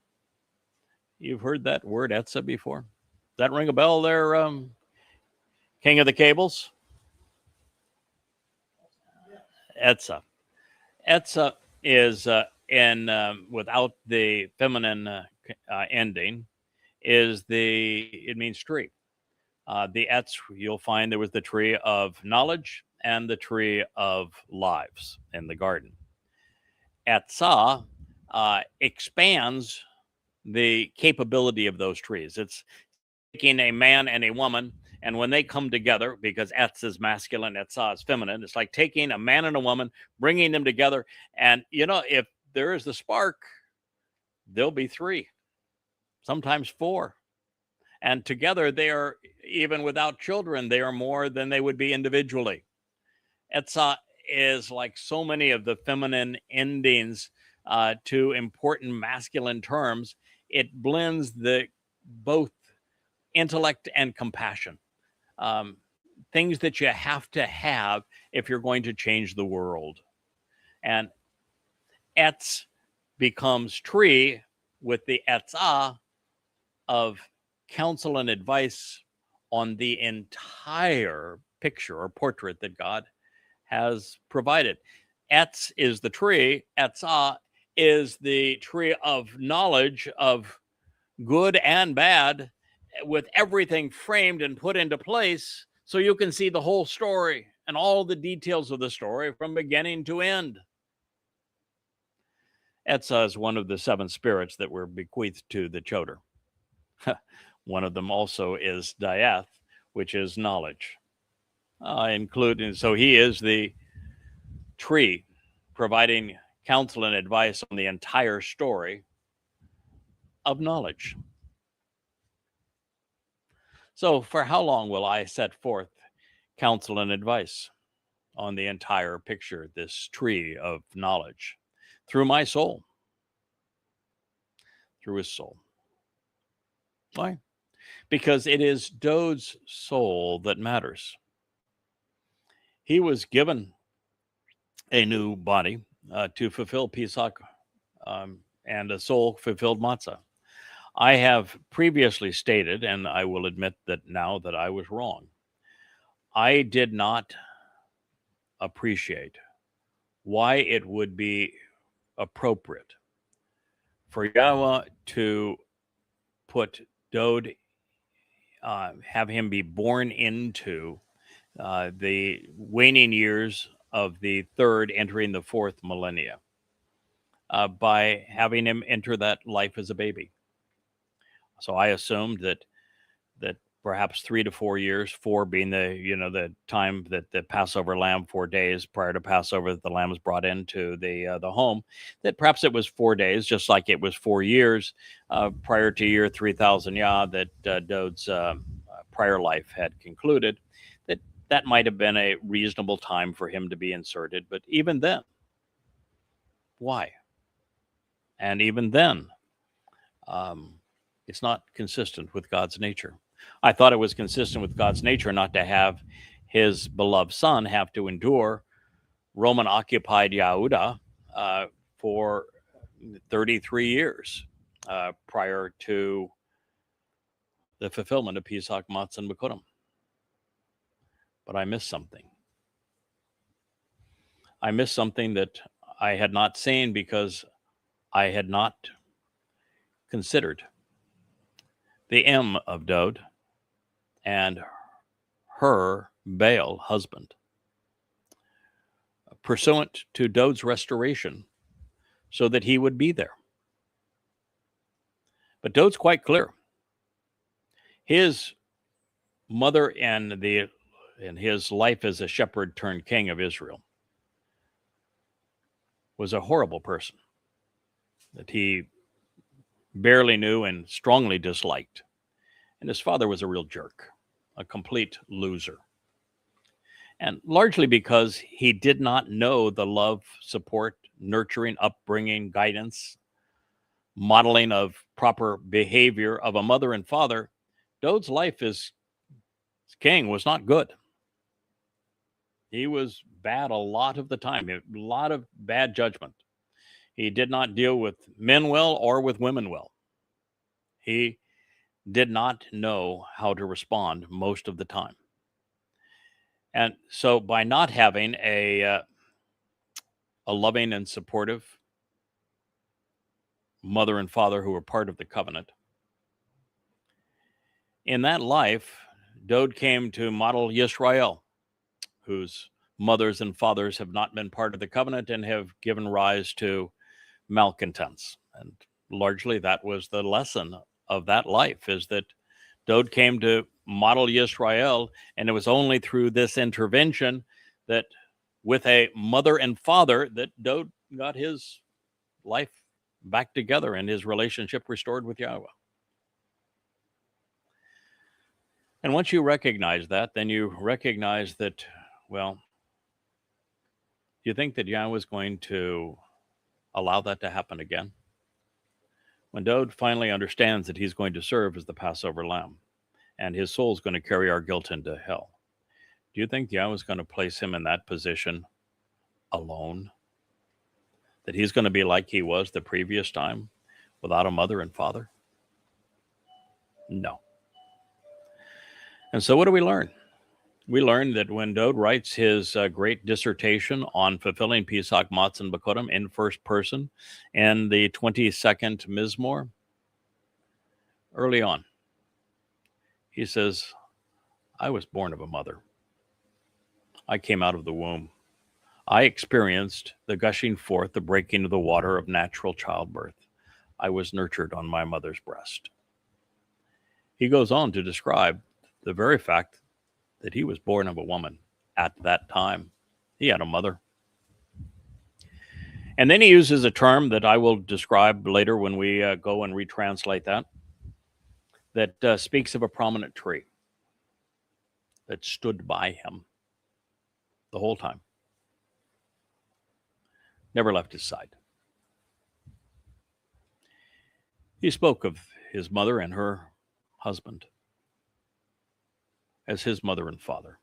You've heard that word etzah before? Does that ring a bell there, King of the Cables? Etzah. Etzah is without the feminine ending, it means tree. The etz, you'll find there was the tree of knowledge and the tree of lives in the garden. Etzah expands the capability of those trees. It's taking a man and a woman, and when they come together, because etz is masculine, etzah is feminine, it's like taking a man and a woman, bringing them together, and if there is the spark, there'll be three, sometimes four. And together they are, even without children, they are more than they would be individually. Etzah is like so many of the feminine endings to important masculine terms. It blends both intellect and compassion, things that you have to have if you're going to change the world. And etz becomes tree with the etzah of counsel and advice on the entire picture or portrait that God has provided. Etz is the tree. Etzah is the tree of knowledge of good and bad, with everything framed and put into place so you can see the whole story and all the details of the story from beginning to end. Etzah is one of the seven spirits that were bequeathed to the Choder. One of them also is Diath, which is knowledge. So he is the tree providing counsel and advice on the entire story of knowledge. So for how long will I set forth counsel and advice on the entire picture, this tree of knowledge? Through my soul. Through his soul. Why? Because it is Dode's soul that matters. He was given a new body to fulfill Pesach, and a soul fulfilled matzah. I have previously stated, and I will admit that now, that I was wrong. I did not appreciate why it would be appropriate for Yahweh to put Dode, have him be born into the waning years of the third, entering the fourth millennia, by having him enter that life as a baby. So I assumed that perhaps 3 to 4 years, 4 being the time that the Passover lamb, 4 days prior to Passover, that the lamb was brought into the home, that perhaps it was 4 days, just like it was 4 years prior to year 3000 Yah, that Dode's prior life had concluded. That might have been a reasonable time for him to be inserted, but even then, why? And even then, it's not consistent with God's nature. I thought it was consistent with God's nature not to have his beloved son have to endure Roman-occupied Yehuda for 33 years prior to the fulfillment of Pesach, Matzah, and Bikurim. But I missed something. I missed something that I had not seen because I had not considered the M of Dode and her Baal husband, pursuant to Dode's restoration, so that he would be there. But Dode's quite clear. His mother and his life as a shepherd turned king of Israel was a horrible person that he barely knew and strongly disliked. And his father was a real jerk, a complete loser. And largely because he did not know the love, support, nurturing, upbringing, guidance, modeling of proper behavior of a mother and father, Dode's life as king was not good. He was bad a lot of the time, a lot of bad judgment. He did not deal with men well or with women well. He did not know how to respond most of the time. And so by not having a loving and supportive mother and father who were part of the covenant, in that life, Dode came to model Yisrael, whose mothers and fathers have not been part of the covenant and have given rise to malcontents. And largely that was the lesson of that life, is that Dode came to model Yisrael, and it was only through this intervention that with a mother and father that Dode got his life back together and his relationship restored with Yahweh. And once you recognize that, then you recognize that, well, you think that Yahweh is going to allow that to happen again? When Dode finally understands that he's going to serve as the Passover lamb and his soul is going to carry our guilt into hell, do you think Yahweh is going to place him in that position alone? That he's going to be like he was the previous time, without a mother and father? No. And so what do we learn? We learn that when Dode writes his great dissertation on fulfilling Pesach, Matzah, and Bikurim in first person in the 22nd Mizmor, early on, he says, I was born of a mother. I came out of the womb. I experienced the gushing forth, the breaking of the water of natural childbirth. I was nurtured on my mother's breast. He goes on to describe the very fact that he was born of a woman at that time. He had a mother. And then he uses a term that I will describe later when we go and retranslate that speaks of a prominent tree that stood by him the whole time. Never left his side. He spoke of his mother and her husband as his mother and father.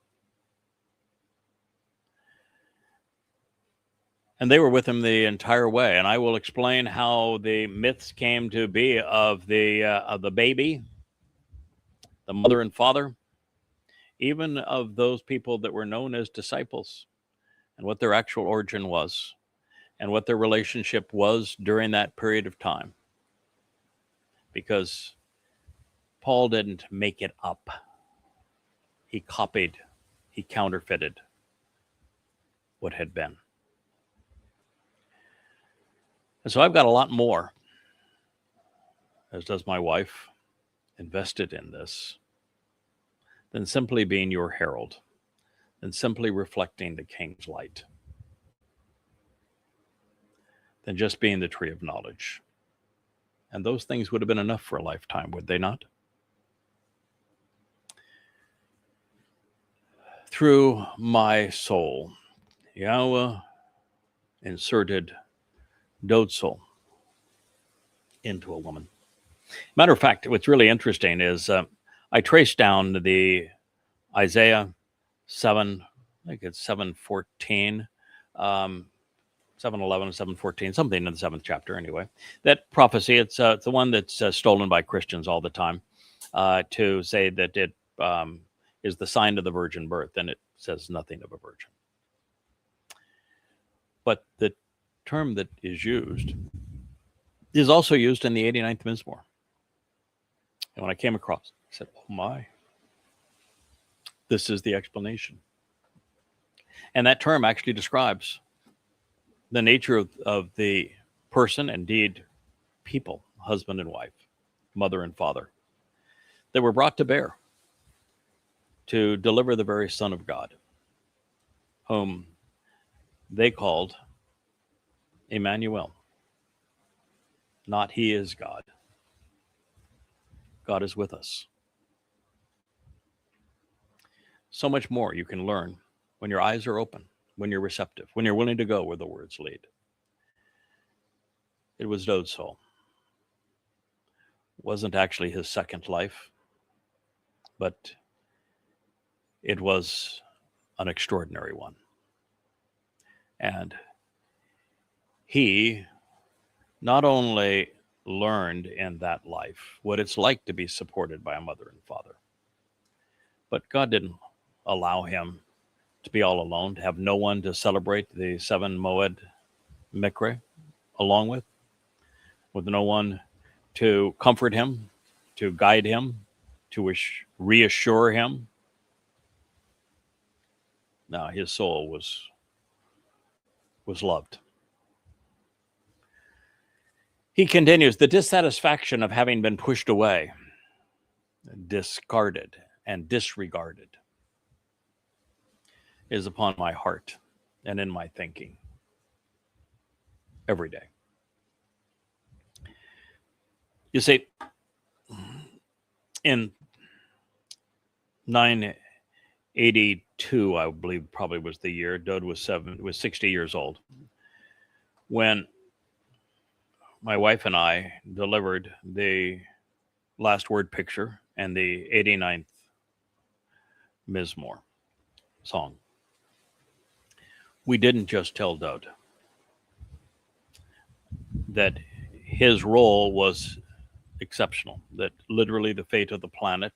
And they were with him the entire way. And I will explain how the myths came to be of the baby, the mother and father, even of those people that were known as disciples, and what their actual origin was, and what their relationship was during that period of time. Because Paul didn't make it up. He copied, he counterfeited what had been. And so I've got a lot more, as does my wife, invested in this, than simply being your herald, than simply reflecting the King's light, than just being the tree of knowledge. And those things would have been enough for a lifetime, would they not? Through my soul, Yahweh inserted Dodsol into a woman. Matter of fact, what's really interesting is I traced down the Isaiah 7, I think it's 7:14, 7:11, 7:14, something in the 7th chapter anyway. That prophecy, it's the one that's stolen by Christians all the time to say that it is the sign of the virgin birth, and it says nothing of a virgin. But the term that is used is also used in the 89th Mizmor. And when I came across it, I said, oh my, this is the explanation. And that term actually describes the nature of the person, indeed people, husband and wife, mother and father, that were brought to bear to deliver the very Son of God, whom they called Emmanuel. Not he is God. God is with us. So much more you can learn when your eyes are open, when you're receptive, when you're willing to go where the words lead. It was Dodsol. Wasn't actually his second life, but it was an extraordinary one. And he not only learned in that life what it's like to be supported by a mother and father, but God didn't allow him to be all alone, to have no one to celebrate the 7 Mow'ed Miqra'ey along with no one to comfort him, to guide him, to reassure him. No, his soul was loved. He continues, the dissatisfaction of having been pushed away, discarded, and disregarded is upon my heart and in my thinking every day. You see, in 982, I believe probably was the year, Dod was 60 years old, when my wife and I delivered the last word picture and the 89th Mizmor song. We didn't just tell Dod that his role was exceptional, that literally the fate of the planet,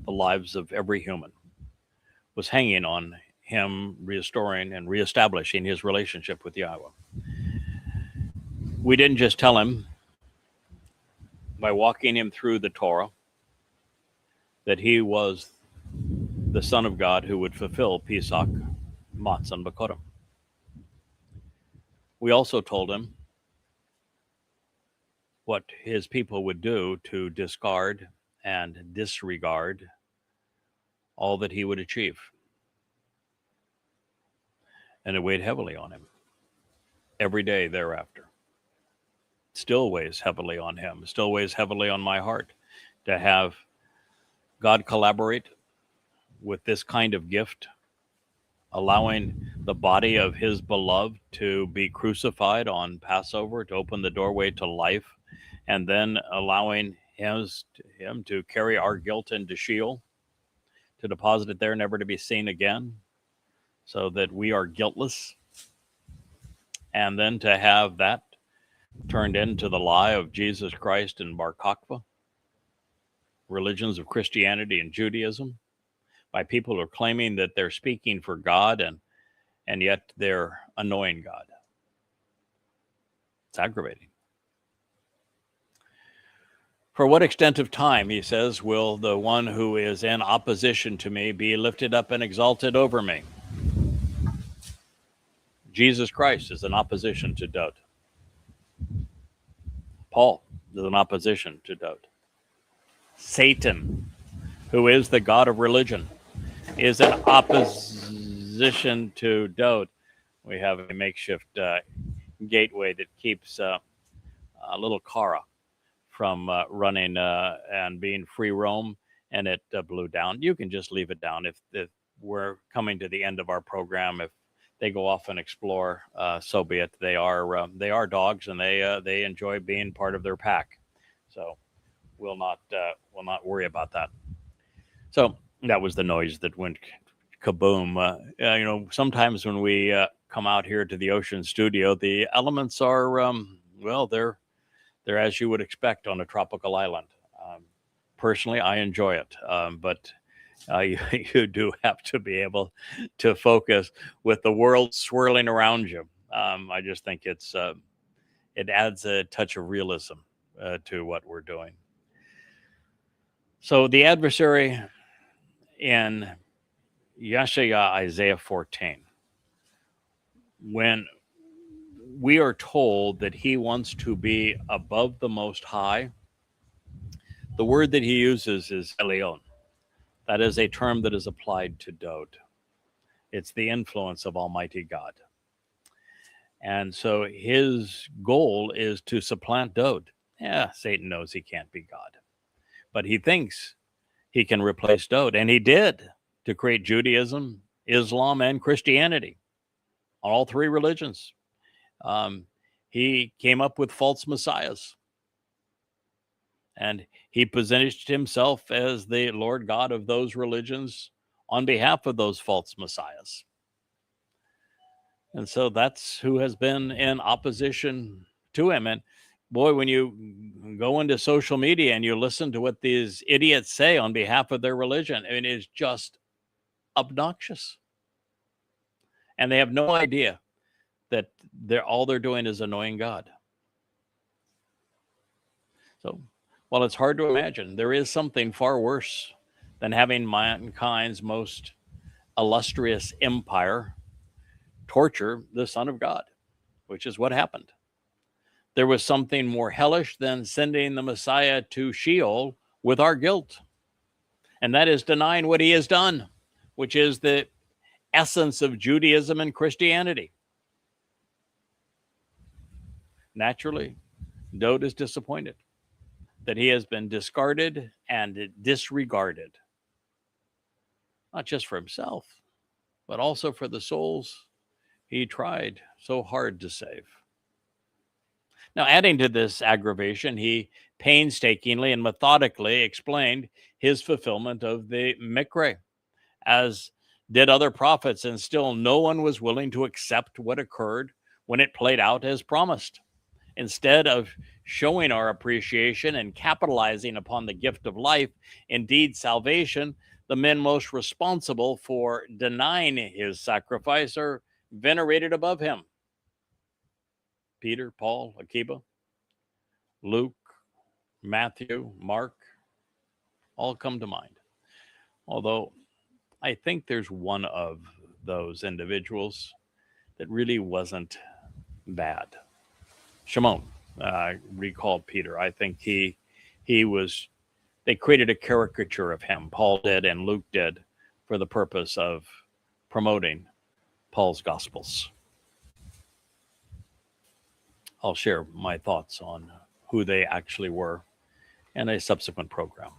the lives of every human, was hanging on him restoring and reestablishing his relationship with Yahweh. We didn't just tell him by walking him through the Torah that he was the Son of God who would fulfill Pesach, Matzah, and Bakorim. We also told him what his people would do to discard and disregard all that he would achieve. And it weighed heavily on him every day thereafter. Still weighs heavily on him, still weighs heavily on my heart to have God collaborate with this kind of gift, allowing the body of his beloved to be crucified on Passover to open the doorway to life, and then allowing him to carry our guilt into Sheol, to deposit it there, never to be seen again, so that we are guiltless, and then to have that turned into the lie of Jesus Christ and Bar Kokhba, religions of Christianity and Judaism, by people who are claiming that they're speaking for God and yet they're annoying God. It's aggravating. For what extent of time, he says, will the one who is in opposition to me be lifted up and exalted over me? Jesus Christ is in opposition to doubt. Paul is in opposition to doubt. Satan, who is the god of religion, is in opposition to doubt. We have a makeshift gateway that keeps a little Cara from running and being free roam, and it blew down. You can just leave it down if we're coming to the end of our program. If they go off and explore, so be it. They are dogs, and they enjoy being part of their pack. So we'll not worry about that. So that was the noise that went kaboom. Sometimes when we come out here to the Ocean Studio, the elements are they're as you would expect on a tropical island. Personally, I enjoy it, but you do have to be able to focus with the world swirling around you. I just think it adds a touch of realism to what we're doing. So the adversary in Yeshaya, Isaiah 14, when we are told that he wants to be above the Most High, the word that he uses is Elion. That is a term that is applied to Dod. It's the influence of Almighty God. And so his goal is to supplant Dod. Yeah, Satan knows he can't be God, but he thinks he can replace Dod. And he did, to create Judaism, Islam, and Christianity, all three religions. He came up with false messiahs. And he positioned himself as the Lord God of those religions on behalf of those false messiahs. And so that's who has been in opposition to him. And boy, when you go into social media and you listen to what these idiots say on behalf of their religion, it is just obnoxious. And they have no idea that all they're doing is annoying God. So while it's hard to imagine, there is something far worse than having mankind's most illustrious empire torture the Son of God, which is what happened. There was something more hellish than sending the Messiah to Sheol with our guilt, and that is denying what he has done, which is the essence of Judaism and Christianity. Naturally, Dod is disappointed that he has been discarded and disregarded, not just for himself, but also for the souls he tried so hard to save. Now, adding to this aggravation, he painstakingly and methodically explained his fulfillment of the Miqra'ey, as did other prophets, and still no one was willing to accept what occurred when it played out as promised. Instead of showing our appreciation and capitalizing upon the gift of life, indeed salvation, the men most responsible for denying his sacrifice are venerated above him. Peter, Paul, Akiba, Luke, Matthew, Mark, all come to mind. Although I think there's one of those individuals that really wasn't bad. Shimon, recalled Peter. I think he was, they created a caricature of him. Paul did and Luke did for the purpose of promoting Paul's Gospels. I'll share my thoughts on who they actually were in a subsequent program.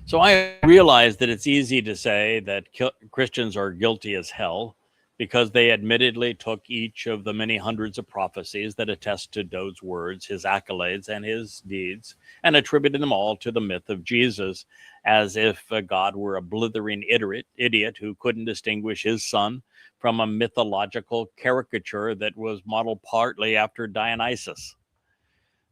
So I realize that it's easy to say that Christians are guilty as hell because they admittedly took each of the many hundreds of prophecies that attest to Dod's words, his accolades, and his deeds, and attributed them all to the myth of Jesus, as if God were a blithering idiot who couldn't distinguish his son from a mythological caricature that was modeled partly after Dionysus.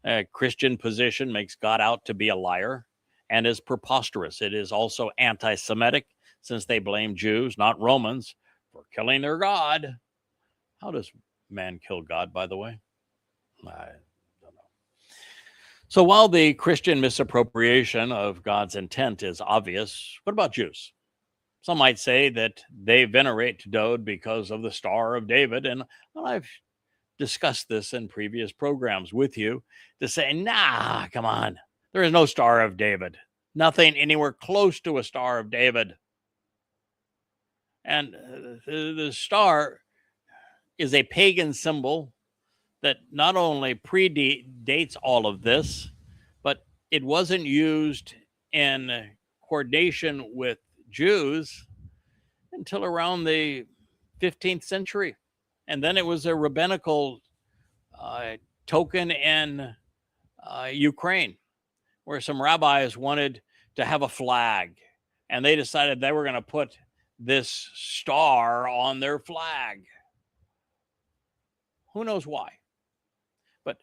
A Christian position makes God out to be a liar and is preposterous. It is also anti-Semitic, since they blame Jews, not Romans, for killing their God. How does man kill God, by the way? I don't know. So while the Christian misappropriation of God's intent is obvious, what about Jews? Some might say that they venerate Dowd because of the Star of David, and I've discussed this in previous programs with you to say, nah, come on, there is no Star of David, nothing anywhere close to a Star of David. And the star is a pagan symbol that not only predates all of this, but it wasn't used in coordination with Jews until around the 15th century. And then it was a rabbinical token in Ukraine, where some rabbis wanted to have a flag, and they decided they were going to put this star on their flag. Who knows why? But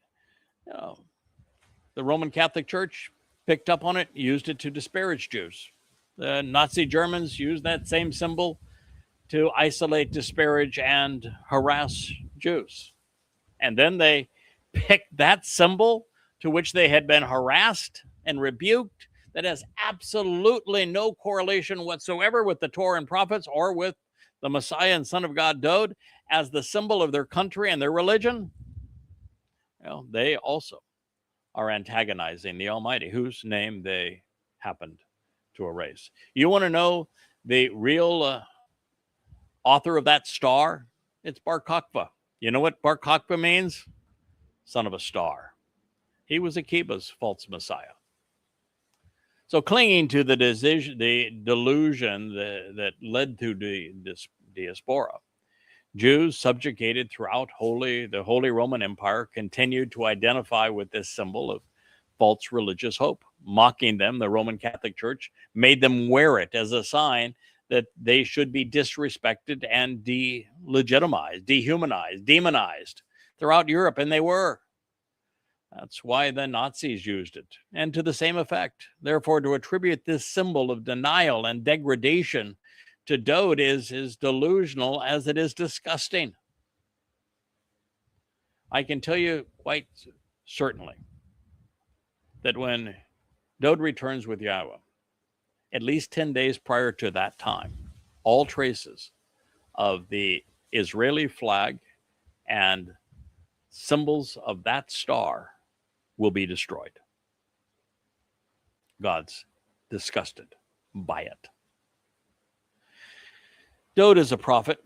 the Roman Catholic Church picked up on it, used it to disparage Jews. The Nazi Germans used that same symbol to isolate, disparage, and harass Jews. And then they picked that symbol to which they had been harassed and rebuked, that has absolutely no correlation whatsoever with the Torah and prophets or with the Messiah and Son of God Dowd, as the symbol of their country and their religion. Well, they also are antagonizing the Almighty, whose name they happened to erase. You want to know the real author of that star? It's Bar Kokhba. You know what Bar Kokhba means? Son of a star. He was Akiba's false Messiah. So clinging to the delusion that led to the diaspora, Jews subjugated throughout the Holy Roman Empire continued to identify with this symbol of false religious hope. Mocking them, the Roman Catholic Church made them wear it as a sign that they should be disrespected and delegitimized, dehumanized, demonized throughout Europe, and they were. That's why the Nazis used it, and to the same effect. Therefore, to attribute this symbol of denial and degradation to Dowd is as delusional as it is disgusting. I can tell you quite certainly that when Dowd returns with Yahweh, at least 10 days prior to that time, all traces of the Israeli flag and symbols of that star will be destroyed. God's disgusted by it. Dowd, as a prophet,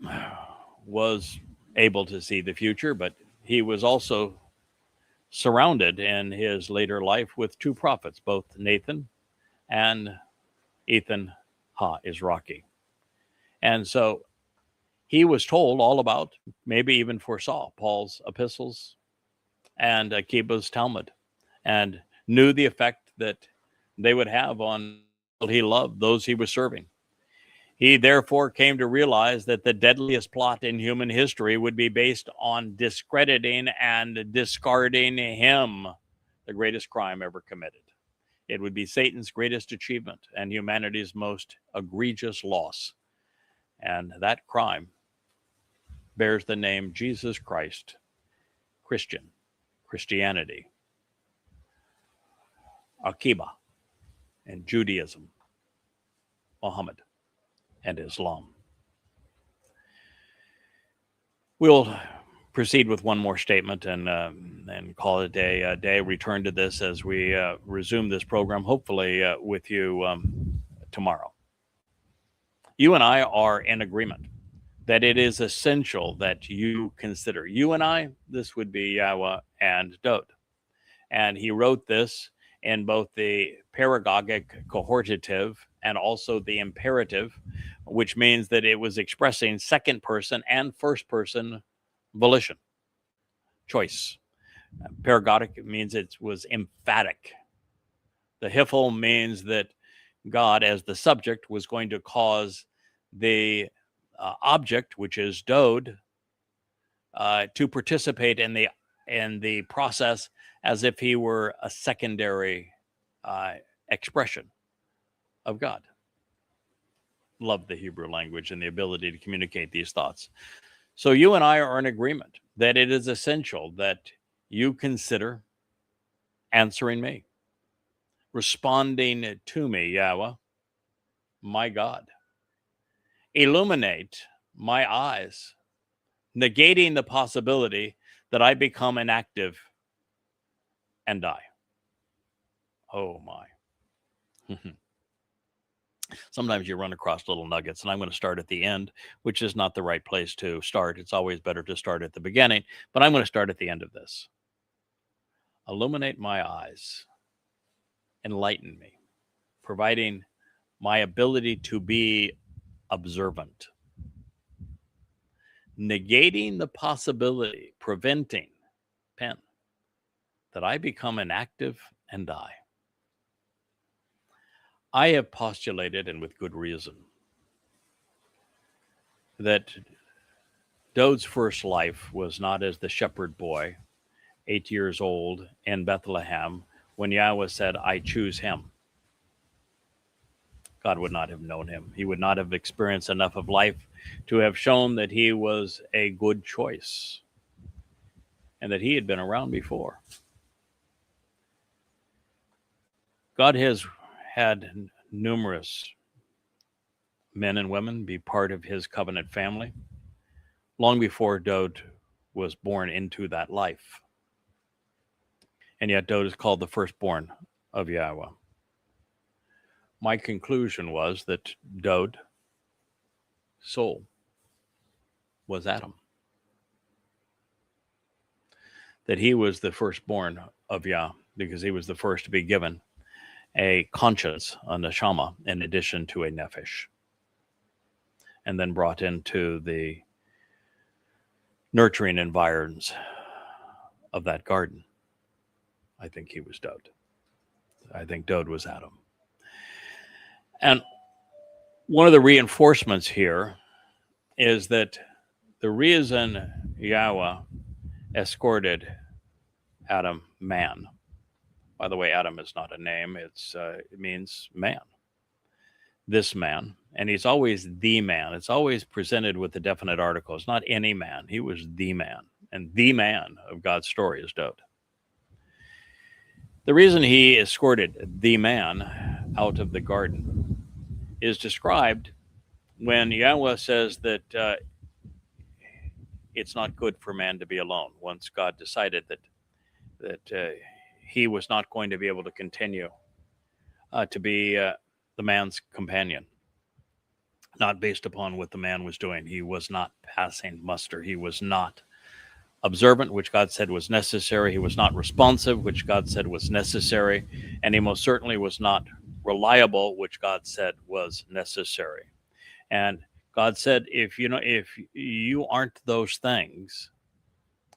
was able to see the future, but he was also surrounded in his later life with two prophets, both Nathan and Ethan Ha-Izraki. And so he was told all about, maybe even foresaw, Paul's epistles and Akiba's Talmud, and knew the effect that they would have on people he loved, those he was serving. He therefore came to realize that the deadliest plot in human history would be based on discrediting and discarding him, the greatest crime ever committed. It would be Satan's greatest achievement and humanity's most egregious loss. And that crime bears the name Jesus Christ, Christianity, Akiba, and Judaism, Muhammad, and Islam. We'll proceed with one more statement and call it a day. Return to this as we resume this program, hopefully with you tomorrow. You and I are in agreement that it is essential that you consider. You and I, this would be Yahweh and Dowd. And he wrote this in both the paragogic cohortative and also the imperative, which means that it was expressing second person and first person volition, choice. Paragogic means it was emphatic. The hiphil means that God, as the subject, was going to cause the object, which is Dowd, to participate in the process as if he were a secondary expression of God. Love the Hebrew language and the ability to communicate these thoughts. So you and I are in agreement that it is essential that you consider answering me, responding to me, Yahweh, my God. Illuminate my eyes, negating the possibility that I become inactive and die. Oh my. Sometimes you run across little nuggets, and I'm going to start at the end, which is not the right place to start. It's always better to start at the beginning, but I'm going to start at the end of this. Illuminate my eyes, enlighten me, providing my ability to be observant, negating the possibility, preventing, pen, that I become inactive and die. I have postulated, and with good reason, that Dode's first life was not as the shepherd boy, 8 years old, in Bethlehem, when Yahweh said, I choose him. God would not have known him. He would not have experienced enough of life to have shown that he was a good choice and that he had been around before. God has had numerous men and women be part of his covenant family long before Dode was born into that life. And yet Dode is called the firstborn of Yahweh. My conclusion was that Dode, soul, was Adam. That he was the firstborn of Yah because he was the first to be given a conscience, a neshama, in addition to a nephesh, and then brought into the nurturing environs of that garden. I think he was Dode. I think Dode was Adam. And one of the reinforcements here is that the reason Yahweh escorted Adam, man. By the way, Adam is not a name. It means man. This man. And he's always the man. It's always presented with the definite article. It's not any man. He was the man. And the man of God's story is Dode. The reason he escorted the man out of the garden is described when Yahweh says that it's not good for man to be alone. Once God decided that he was not going to be able to continue to be the man's companion, not based upon what the man was doing. He was not passing muster. He was not observant, which God said was necessary. He was not responsive, which God said was necessary. And he most certainly was not reliable, which God said was necessary. And God said, if you aren't those things,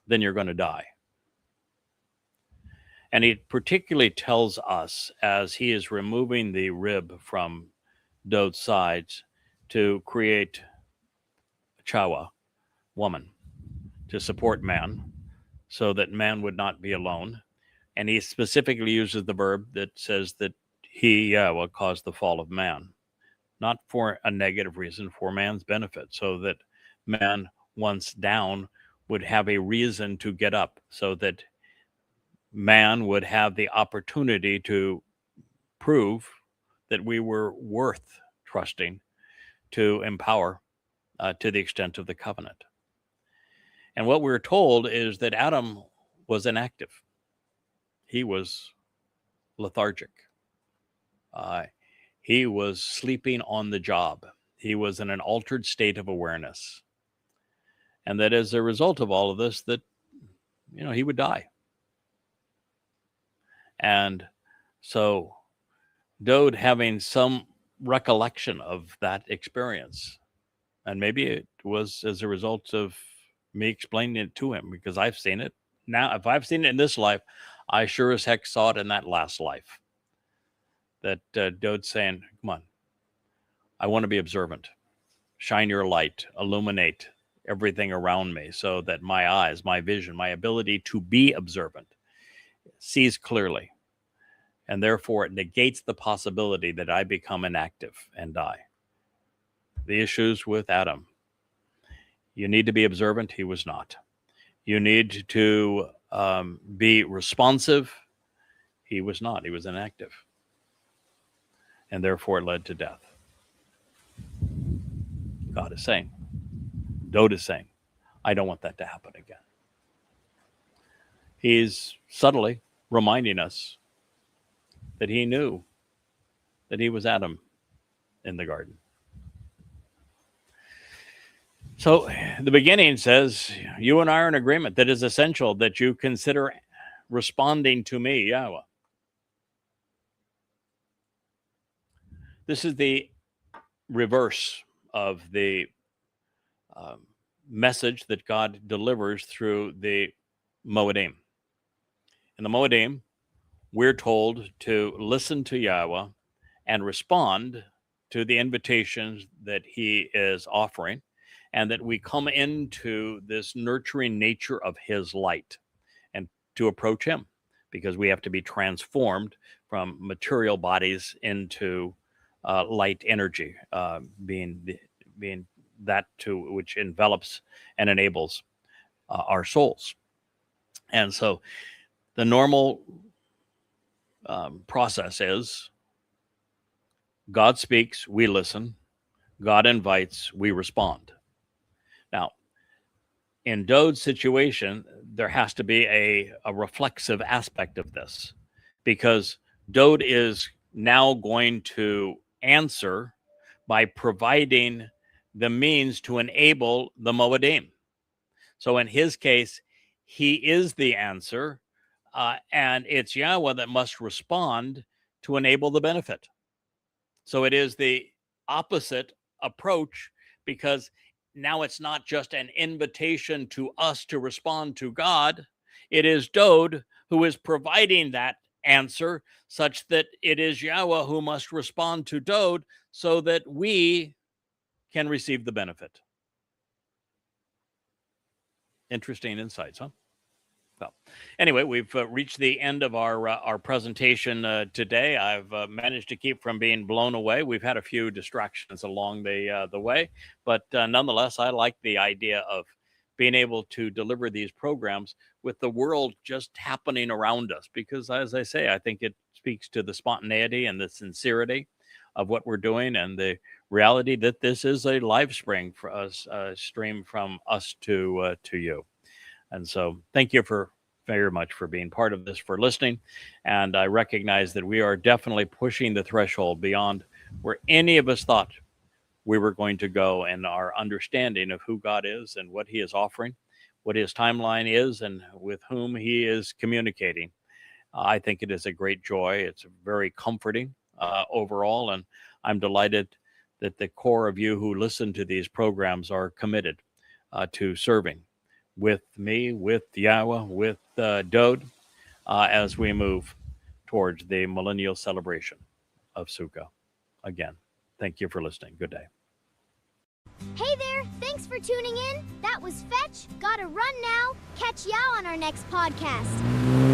then you're going to die. And he particularly tells us as he is removing the rib from Dode's sides to create a taruw'ah, woman, to support man so that man would not be alone. And he specifically uses the verb that says that he will cause the fall of man, not for a negative reason, for man's benefit, so that man, once down, would have a reason to get up, so that man would have the opportunity to prove that we were worth trusting to empower to the extent of the covenant. And what we're told is that Adam was inactive. He was lethargic. He was sleeping on the job. He was in an altered state of awareness. And that as a result of all of this, that, he would die. And so Dode, having some recollection of that experience, and maybe it was as a result of me explaining it to him, because I've seen it. Now, if I've seen it in this life, I sure as heck saw it in that last life. That Dode's saying, come on, I want to be observant. Shine your light, illuminate everything around me so that my eyes, my vision, my ability to be observant sees clearly. And therefore, it negates the possibility that I become inactive and die. The issues with Adam. You need to be observant. He was not. You need to be responsive. He was not. He was inactive. And therefore it led to death. God is saying, Dode is saying, I don't want that to happen again. He's subtly reminding us that he knew that he was Adam in the garden. So the beginning says, you and I are in agreement that it is essential that you consider responding to me, Yahweh. This is the reverse of the message that God delivers through the Mow'ed. In the Mow'ed, we're told to listen to Yahweh and respond to the invitations that he is offering, and that we come into this nurturing nature of his light and to approach him, because we have to be transformed from material bodies into light energy, being that to which envelops and enables our souls. And so the normal process is God speaks, we listen. God invites, we respond. Now, in Dode's situation, there has to be a reflexive aspect of this, because Dode is now going to answer by providing the means to enable the Mow'ed. So in his case, he is the answer, and it's Yahweh that must respond to enable the benefit. So it is the opposite approach, because now it's not just an invitation to us to respond to God. It is Dode who is providing that answer, such that it is Yahweh who must respond to Dode so that we can receive the benefit. Interesting insights, huh? Well, anyway, we've reached the end of our presentation today. I've managed to keep from being blown away. We've had a few distractions along the way, but nonetheless, I like the idea of being able to deliver these programs with the world just happening around us, because, as I say, I think it speaks to the spontaneity and the sincerity of what we're doing, and the reality that this is a live stream for us, stream from us to you. And so thank you very much for being part of this, for listening. And I recognize that we are definitely pushing the threshold beyond where any of us thought we were going to go in our understanding of who God is and what he is offering, what his timeline is, and with whom he is communicating. I think it is a great joy. It's very comforting overall. And I'm delighted that the core of you who listen to these programs are committed to serving with me, with Yahweh, with Dode, as we move towards the millennial celebration of Sukkah. Again, thank you for listening. Good day. Hey there, thanks for tuning in. That was Fetch. Gotta run now. Catch Yao on our next podcast.